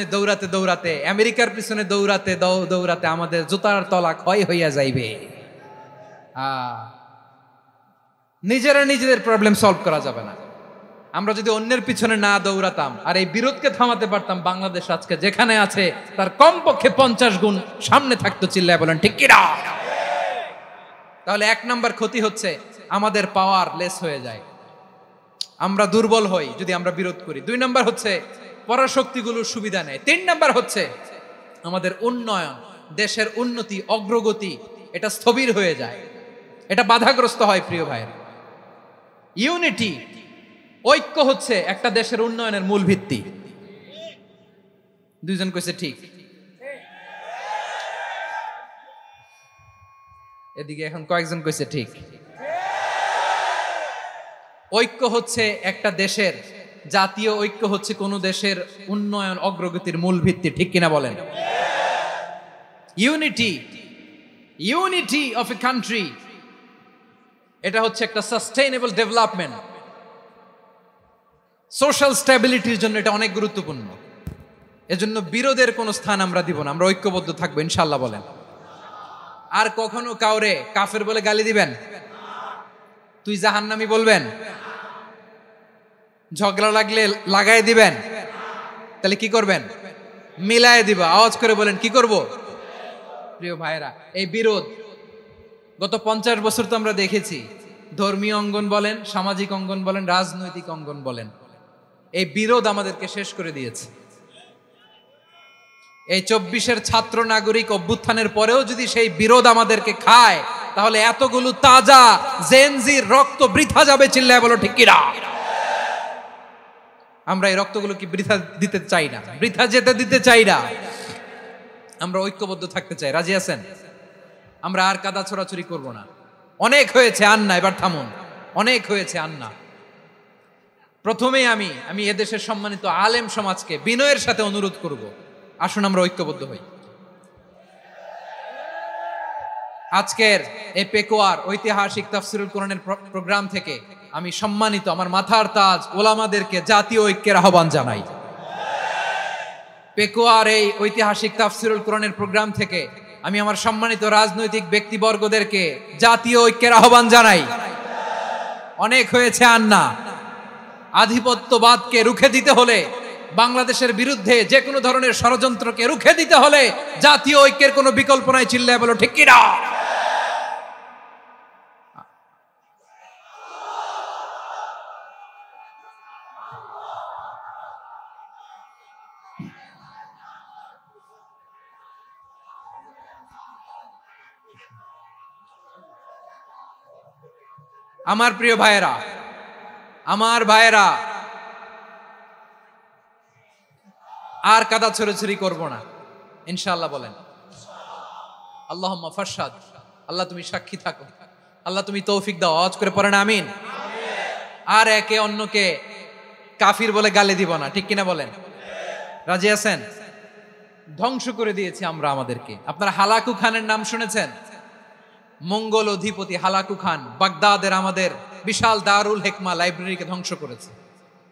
দৌড়াতে, আমেরিকার পিছনে দৌড়াতে আমাদের জুতার তলা ক্ষয় হইয়া যাইবে। নিজেদের প্রবলেম সলভ করা যাবে না। আমরা যদি অন্যের পিছনে না দৌড়াতাম আর এই বিরোধকে থামাতে পারতাম, বাংলাদেশ আজকে যেখানে আছে তার কমপক্ষে 50 গুণ সামনে থাকতো। চিল্লায় বলেন ঠিক কিনা? তাহলে 1 নাম্বার ক্ষতি হচ্ছে, আমাদের পাওয়ার লেস হয়ে যায়, আমরা দুর্বল হই যদি আমরা বিরোধ করি। 2 নাম্বার হচ্ছে, পরাশক্তিগুলোর সুবিধা নেয়। 3 নাম্বার হচ্ছে, আমাদের উন্নয়ন, দেশের উন্নতি, অগ্রগতি, এটা স্থবির হয়ে যায়, এটা বাধাগ্রস্ত হয়। প্রিয় ভাইয়েরা, ইউনিটি, ঐক্য হচ্ছে একটা দেশের উন্নয়নের মূল ভিত্তি। 2 জন কইছে ঠিক। এদিকে এখন কয়েকজন কইছে ঠিক। ঐক্য হচ্ছে একটা দেশের, জাতীয় ঐক্য হচ্ছে কোন দেশের উন্নয়ন, অগ্রগতির মূল ভিত্তি, ঠিক কিনা বলেন? ইউনিটি অফ এ কান্ট্রি, এটা হচ্ছে একটা সাস্টেইনেবল ডেভেলপমেন্ট, সোশ্যাল স্ট্যাবিলিটির জন্য এটা অনেক গুরুত্বপূর্ণ। এজন্য বিরোধের কোনো স্থান আমরা দিব না, আমরা ঐক্যবদ্ধ থাকবো ইনশাআল্লাহ বলেন। আর কখনো কাউরে কাফের বলে গালি দিবেন? তুই জাহান্নামী বলবেন? ঝগড়া লাগলে লাগাই দিবেন? তাহলে কি করবেন? মিলায় দিবা। আওয়াজ করে বলেন, কি করব? প্রিয় ভাইরা, এই বিরোধ গত 50 বছর তো আমরা দেখেছি, ধর্মীয় অঙ্গন বলেন, সামাজিক অঙ্গন বলেন, রাজনৈতিক অঙ্গন বলেন, এই বিরোধ আমাদেরকে শেষ করে দিয়েছে। এই 24-এর ছাত্র নাগরিক অভ্যুত্থানের পরেও যদি সেই বিরোধ আমাদেরকে খায়, তাহলে এতগুলো তাজা জেনজির রক্ত বৃথা যাবে। চিল্লায় বলো ঠিক কিনা? আমরা এই রক্তগুলো কি বৃথা দিতে চাই না, বৃথা যেতে দিতে চাই না। আমরা ঐক্যবদ্ধ থাকতে চাই। রাজি আছেন? আমরা আর কাদা ছোড়াছুরি করব না। অনেক হয়েছে আন্না, এবার থামুন। অনেক হয়েছে আন্না। প্রথমেই আমি এদেশের সম্মানিত আলেম সমাজকে বিনয়ের সাথে অনুরোধ করব, আসুন আমরা ঐক্যবদ্ধ হই। আজকের এই পেকুয়ার ঐতিহাসিক তাফসিরুল কোরআনের প্রোগ্রাম থেকে আমি সম্মানিত আমার মাথার তাজ ওলামাদেরকে জাতীয় ঐক্যের আহ্বান জানাই। পেকুয়ার এই ঐতিহাসিক তাফসিরুল কোরআনের প্রোগ্রাম থেকে আমি আমার সম্মানিত রাজনৈতিক ব্যক্তিবর্গদেরকে জাতীয় ঐক্যের আহ্বান জানাই। অনেক হয়েছে আর না। আধিপত্যবাদকে রুখে দিতে হলে, বাংলাদেশের বিরুদ্ধে যে কোনো ধরনের ষড়যন্ত্রকে রুখে দিতে হলে জাতীয় ঐক্যের কোনো বিকল্প নাই। চিল্লায় বলো ঠিক কিনা? আমার প্রিয় ভাইয়েরা, আমার ভাইয়েরা, আর কাদা ছড়াছড়ি করব না ইনশাআল্লাহ। বলেন আল্লাহুম্মা ফাশহাদ। আল্লাহ তুমি সাক্ষী থাকো, আল্লাহ তুমি তৌফিক দাও। আওয়াজ করে পড়েন আমিন। আর একে অন্যকে কাফির বলে গালি দিব না, ঠিক কিনা বলেন? রাজি আছেন? ধ্বংস করে দিয়েছি আমরা আমাদেরকে। আপনারা হালাকু খানের নাম শুনেছেন? মঙ্গল অধিপতি হালাকু খান বাগদাদের আমাদের বিশাল দারুল হিকমা লাইব্রেরিকে ধ্বংস করেছে।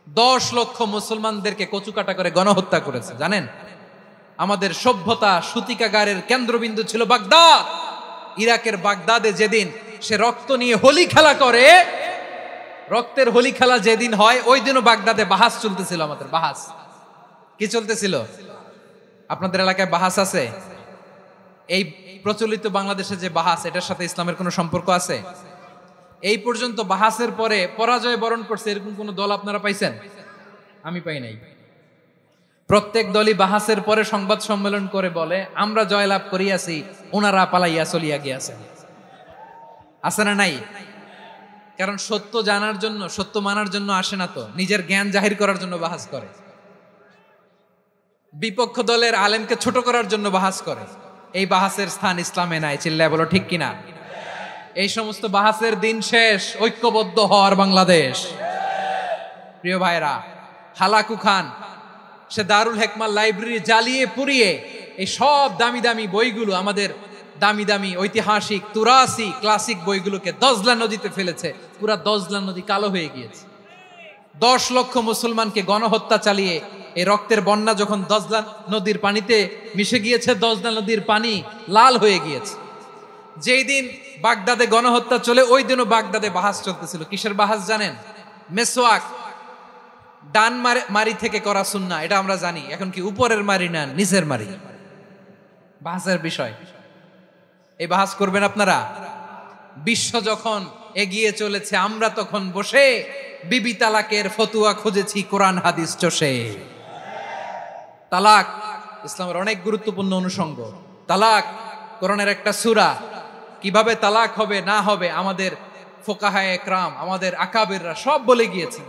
10 লক্ষ মুসলমানদেরকে কচুকাটা করে গণহত্যা করেছে। জানেন, আমাদের সভ্যতা সূতিকাগারের কেন্দ্রবিন্দু ছিল বাগদাদ। ইরাকের বাগদাদে যেদিন সে রক্ত নিয়ে হোলি খেলা করে, রক্তের হোলি খেলা যেদিন হয়, ওই দিনও বাগদাদে বাহাস চলতেছিল। আমাদের বাহাস কি চলতেছিল? আপনাদের এলাকায় বাহাস আছে? এই প্রচলিত বাংলাদেশে যে বাহাস, এটার সাথে ইসলামের কোনো সম্পর্ক আছে? এই পর্যন্ত বাহাসের পরে পরাজয় বরণ করছে এরকম কোন দল আপনারা পাইছেন? আমি পাই নাই। প্রত্যেক দলই বাহাসের পরে সংবাদ সম্মেলন করে বলে আমরা জয়লাভ করিয়াছি, ওনারা পালাইয়া চলিয়া গিয়াছেন। আছে না নাই? কারণ সত্য জানার জন্য, সত্য মানার জন্য আসে না তো, নিজের জ্ঞান জাহির করার জন্য বাহাস করে। বিপক্ষ দলের আলেমকে ছোট করার জন্য বাহাস করে। এই বাহাসের স্থান ইসলামে নাই। চিল্লায় বলো ঠিক কিনা? এই সমস্ত বাহাসের দিন শেষ। ঐক্যবদ্ধ হওয়ার বাংলাদেশ। প্রিয় ভাইরা, হালাকু খান সে দারুল হিকমা লাইব্রেরি জ্বালিয়ে পুড়িয়ে এই সব দামি দামি বইগুলো, আমাদের দামি দামি ঐতিহাসিক তুরাসি ক্লাসিক বইগুলোকে দজলা নদীতে ফেলেছে। পুরা দজলা নদী কালো হয়ে গিয়েছে। 10 লক্ষ মুসলমানকে গণহত্যা চালিয়ে এই রক্তের বন্যা যখন দজলা নদীর পানিতে মিশে গিয়েছে, দজলা নদীর পানি লাল হয়ে গিয়েছে। যেই দিন বাগদাদে গণহত্যা চলে, ওই দিনও বাগদাদে বাহাস চলতেছিল। কিসের বাহাস জানেন? মেসওয়াক, ডান মারি থেকে করা সুন্নাহ, এটা আমরা জানি। এখন কি উপরের মারি না নিচের মারি? বাহাসের বিষয়। এই বাহাস করবেন আপনারা? বিশ্ব যখন এগিয়ে চলেছে, আমরা তখন বসে বিবি তালাকের ফতুয়া খুঁজেছি কোরআন হাদিস চষে। তালাক ইসলামের অনেক গুরুত্বপূর্ণ অনুষঙ্গ। তালাক কোরআনের একটা সূরা। কিভাবে তালাক হবে না হবে আমাদের ফোকাহায়ে একরাম, আমাদের আকাবেররা সব বলে গিয়েছে,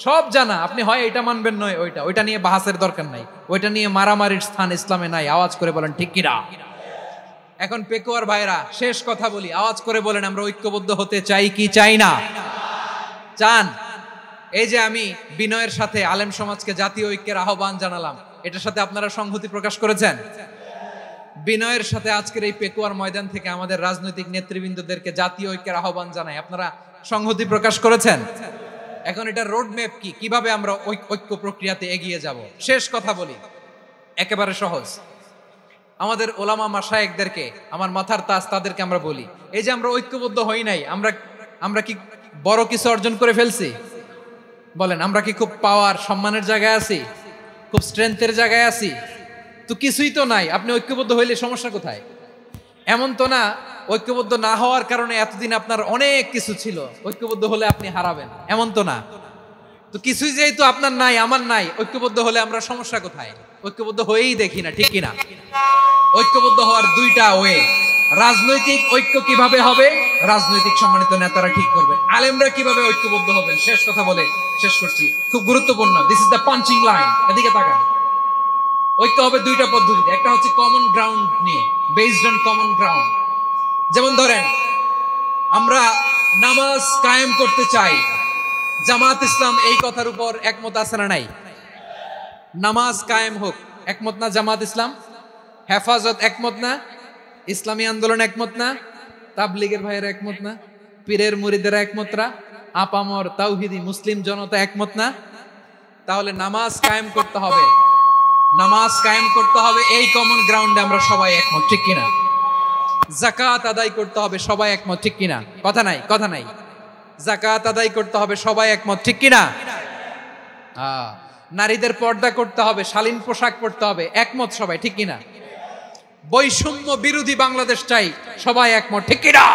সব জানা। আপনি হয় এটা মানবেন, নয় ওইটা। ওইটা নিয়ে বাহাসের দরকার নাই, ওইটা নিয়ে মারামারির স্থান ইসলামে নাই। আওয়াজ করে বলেন ঠিক কিনা? এখন পেকুয়ার ভাইরা, শেষ কথা বলি, আওয়াজ করে বলেন আমরা ঐক্যবদ্ধ হতে চাই কি চাই না? চান? এই যে আমি বিনয়ের সাথে আলেম সমাজকে জাতীয় ঐক্যের আহ্বান জানালাম, এটার সাথে আপনারা সংহতি প্রকাশ করেছেন? বিনয়ের সাথে আজকের এই পেকুয়ার ময়দান থেকে আমাদের রাজনৈতিক নেতৃবৃন্দদেরকে জাতীয় ঐক্যের আহ্বান জানাই, আপনারা সংহতি প্রকাশ করেছেন? এখন এটা রোডম্যাপ কি, কিভাবে আমরা ঐক্য প্রক্রিয়াতে এগিয়ে যাব? শেষ কথা বলি, একেবারে সহজ। আমাদের ওলামা মাশায়েখদেরকে, আমার মাথার তাজ, তাদেরকে আমরা বলি, এই যে আমরা ঐক্যবদ্ধ হই নাই, আমরা কি বড় কিছু অর্জন করে ফেলছি? বলেন, আমরা কি খুব পাওয়ার সম্মানের জায়গায় আছি? খুব স্ট্রেংথের জায়গায় আছি? তো কিছুই তো নাই। আপনি ঐক্যবদ্ধ হইলে সমস্যা কোথায়? এমন তো না ঐক্যবদ্ধ না হওয়ার কারণে এতদিন আপনার অনেক কিছু ছিল, ঐক্যবদ্ধ হলে আপনি হারাবেন, এমন তো না। তো কিছুই যেহেতু আপনার নাই, আমার নাই, ঐক্যবদ্ধ হলে আমরা সমস্যা কোথায়? ঐক্যবদ্ধ হয়েই দেখি না, ঠিক কিনা? ঐক্যবদ্ধ হওয়ার দুইটা ওয়ে। রাজনৈতিক ঐক্য কিভাবে হবে? রাজনৈতিক সম্মানিত নেতারা ঠিক করবে। আলেমরা কিভাবে ঐক্যবদ্ধ হবেন? শেষ কথা বলে শেষ করছি, খুব গুরুত্বপূর্ণ। This is the punching line. এদিকে তাকান। ঐক্য হবে দুইটা পদ্ধতিতে। একটা হচ্ছে কমন গ্রাউন্ড নিয়ে, বেসড অন কমন গ্রাউন্ড। যেমন ধরেন, আমরা নামাজ কায়েম করতে চাই, জামাত ইসলাম এই কথার উপর একমত আছে না নাই? নামাজ কায়েম হোক, একমত না জামাত ইসলাম? হেফাজত একমত না? ইসলামী আন্দোলন একমত না? তাবলীগের ভাইয়েরা একমত না? পীরের মুরিদেরা একমত না? আপামর তাওহীদি মুসলিম জনতা একমত না? তাহলে নামাজ কায়েম করতে হবে, নামাজ কায়েম করতে হবে, এই কমন গ্রাউন্ডে আমরা সবাই একমত, ঠিক কিনা? যাকাত আদায় করতে হবে, সবাই একমত, ঠিক কিনা? কথা নাই, কথা নাই। যাকাত আদায় করতে হবে, সবাই একমত, ঠিক কিনা? নারীদের পর্দা করতে হবে, শালীন পোশাক পরতে হবে, একমত সবাই, ঠিক কিনা? বৈষম্য বিরোধী বাংলাদেশ চাই, সবাই একমত, ঠিক কিনা?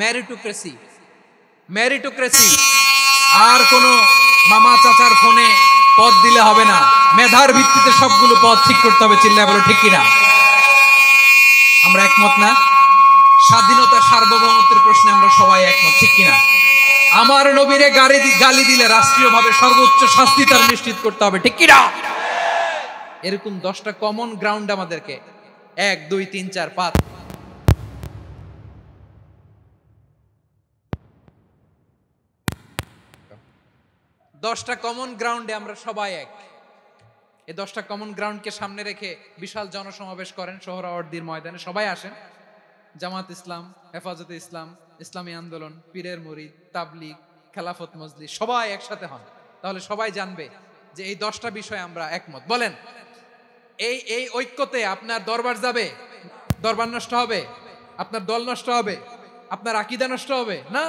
মেরিটোক্রেসি, মেরিটোক্রেসি, আর কোন মামা চাচার ফোনে পদ দিলে হবে না, মেধার ভিত্তিতে সবগুলো পদ ঠিক করতে হবে, চিল্লায় বলো ঠিক কিনা? আমরা একমত না? স্বাধীনতা সার্বভৌমত্বের প্রশ্নে আমরা সবাই একমত, ঠিক কিনা? আমার নবীরে গালি দিলে রাষ্ট্রীয়ভাবে সর্বোচ্চ শাস্তি তার নিশ্চিত করতে হবে, ঠিক কিনা? এরকম 10টা কমন গ্রাউন্ড আমাদেরকে 1 2 3 4 5 10টা কমন গ্রাউন্ডে আমরা সবাই এক। এই 10টা কমন গ্রাউন্ডকে সামনে রেখে বিশাল জনসমাবেশ করেন সোহরাওয়ার্দীর ময়দানে, সবাই আসেন। জামাত ইসলাম, হেফাজতে ইসলাম, ইসলামী আন্দোলন, পীরের মুরিদ, তাবলীগ, খেলাফত মজলিস, সবাই একসাথে হন, তাহলে সবাই জানবে যে এই 10টা বিষয়ে আমরা একমত। বলেন, এই ঐক্যতে আপনার দরবার যাবে? দরবার নষ্ট হবে? আপনার দল নষ্ট হবে? আপনার আকীদা নষ্ট হবে? না।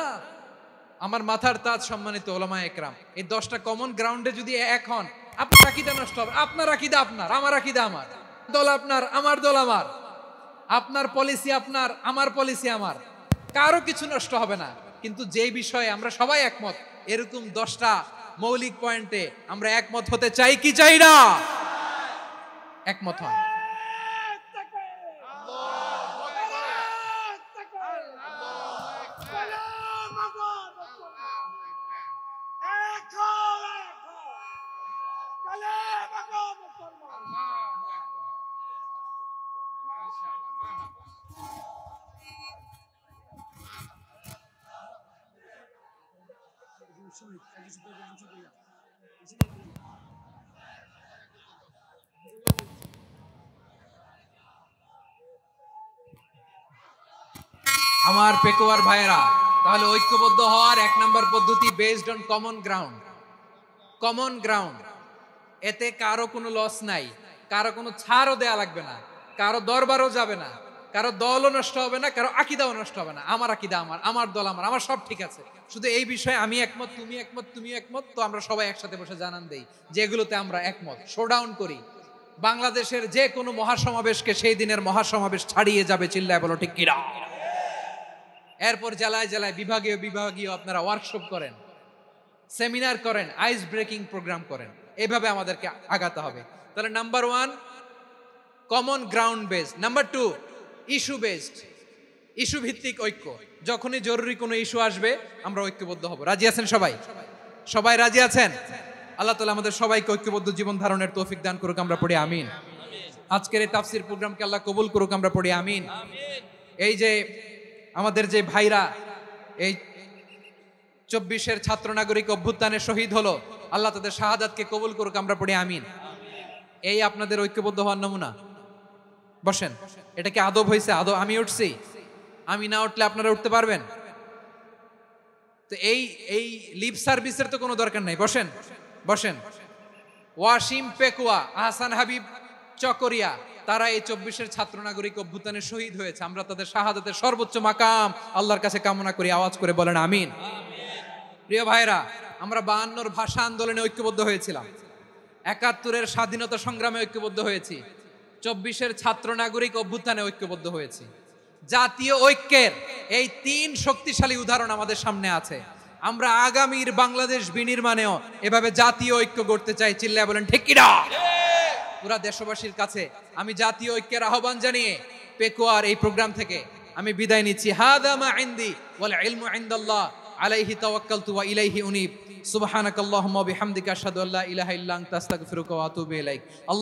আমার মাথার তাজ সম্মানিত ওলামায়ে একরাম, এই 10টা কমন গ্রাউন্ডে যদি এক হন, আপনার আকীদা নষ্ট হবে? আপনার আকীদা আপনার, আমার আকীদা আমার, দল আপনার, আমার দল আমার, আপনার পলিসি আপনার, আমার পলিসি আমার, কারো কিছু নষ্ট হবে না। কিন্তু যেই বিষয়ে আমরা সবাই একমত, এরকম 10টা মৌলিক পয়েন্টে আমরা একমত হতে চাই কি চাই না? একমত হন। আমার পেকুয়ার ভাইয়েরা, তাহলে ঐক্যবদ্ধ হওয়ার 1 নাম্বার পদ্ধতি based on common ground. Common ground, এতে কারো কোনো লস নাই, কারো কোনো ছাড়ও দেয়া লাগবে না, কারো দরবারও যাবে না, কারো দলও নষ্ট হবে না, কারো আকীদাও নষ্ট হবে না। আমার আকীদা আমার, আমার দল আমার, আমার সব ঠিক আছে। শুধু এই বিষয়ে আমি একমত, তুমি একমত, তুমি একমত, তো আমরা সবাই একসাথে বসে জানান দেই যেগুলোতে আমরা একমত, শোডাউন করি। বাংলাদেশের যে কোনো মহাসমাবেশকে সেই দিনের মহাসমাবেশ ছাড়িয়ে যাবে, চিল্লায় বলো ঠিক কিনা? এরপর জেলায় জেলায় বিভাগীয় বিভাগীয় আপনারা ওয়ার্কশপ করেন, সেমিনার করেন, আইস ব্রেকিং প্রোগ্রাম করেন, এইভাবে আমাদেরকে আগাতে হবে। তাহলে number 1 common ground based, number 2 issue based, issue ভিত্তিক ঐক্য। যখনই জরুরি কোনো ইস্যু আসবে আমরা ঐক্যবদ্ধ হব। রাজি আছেন সবাই? সবাই রাজি আছেন? আল্লাহ তাআলা আমাদের সবাইকে ঐক্যবদ্ধ জীবন ধারণের তৌফিক দান করুক, আমরা পড়ি আমিন। আজকের এই তাফসীর প্রোগ্রামকে আল্লাহ কবুল করুক, আমরা পড়ি আমিন। এই যে আমাদের যে ভাইরা এই 24-এর ছাত্র নাগরিক অভ্যুত্থানে শহীদ হলো, আল্লাহ তাদের শাহাদাতকে কবুল করুক, আমরা পড়ি আমিন। এই আপনাদের ঐক্যবদ্ধ হওয়ার নমুনা। বসেন, এটা কি আদব হয়েছে? আদব? আমি উঠছি, আমি না উঠলে আপনারা উঠতে পারবেন? তো এই লিপ সার্ভিসের তো কোনো দরকার নাই। বসেন, বসেন। ওয়াসিম পেকুয়া, আহসান হাবিব চকরিয়া, তারা এই 24-এর ছাত্র নাগরিক অভ্যুত্থানে শহীদ হয়েছে। আমরা তাদের শাহাদাতের সর্বোচ্চ মাকাম আল্লাহর কাছে কামনা করি। আওয়াজ করে বলেন আমিন। প্রিয় ভাইরা, আমরা 52-র ভাষা আন্দোলনে ঐক্যবদ্ধ হয়েছিলাম, 71-এর স্বাধীনতা সংগ্রামে ঐক্যবদ্ধ হয়েছি, 24-এর ছাত্র নাগরিক অভ্যুত্থানে ঐক্যবদ্ধ হয়েছি। জাতীয় ঐক্যের এই 3 শক্তিশালী উদাহরণ আমাদের সামনে আছে। আমরা আগামীর বাংলাদেশ বিনির্মাণেও এভাবে জাতীয় ঐক্য গড়তে চাই, চিল্লায় বলেন ঠিক কিনা? পুরা দেশবাসীর কাছে আমি জাতীয় ঐক্যের আহ্বান জানিয়ে পেকুয়ার এই প্রোগ্রাম থেকে আমি বিদায় নিচ্ছি। হাদা মা ইনদি ওয়াল ইলমু ইনদাল্লাহ আলাইহি তাওয়াক্কালতু ওয়া ইলাইহি উনীব। সুবহানাকাল্লাহুম্মা ওয়া বিহামদিকা আশহাদু আল্লা ইলাহা ইল্লা আনতা আস্তাগফিরুকা ওয়া আতুবু ইলাইক।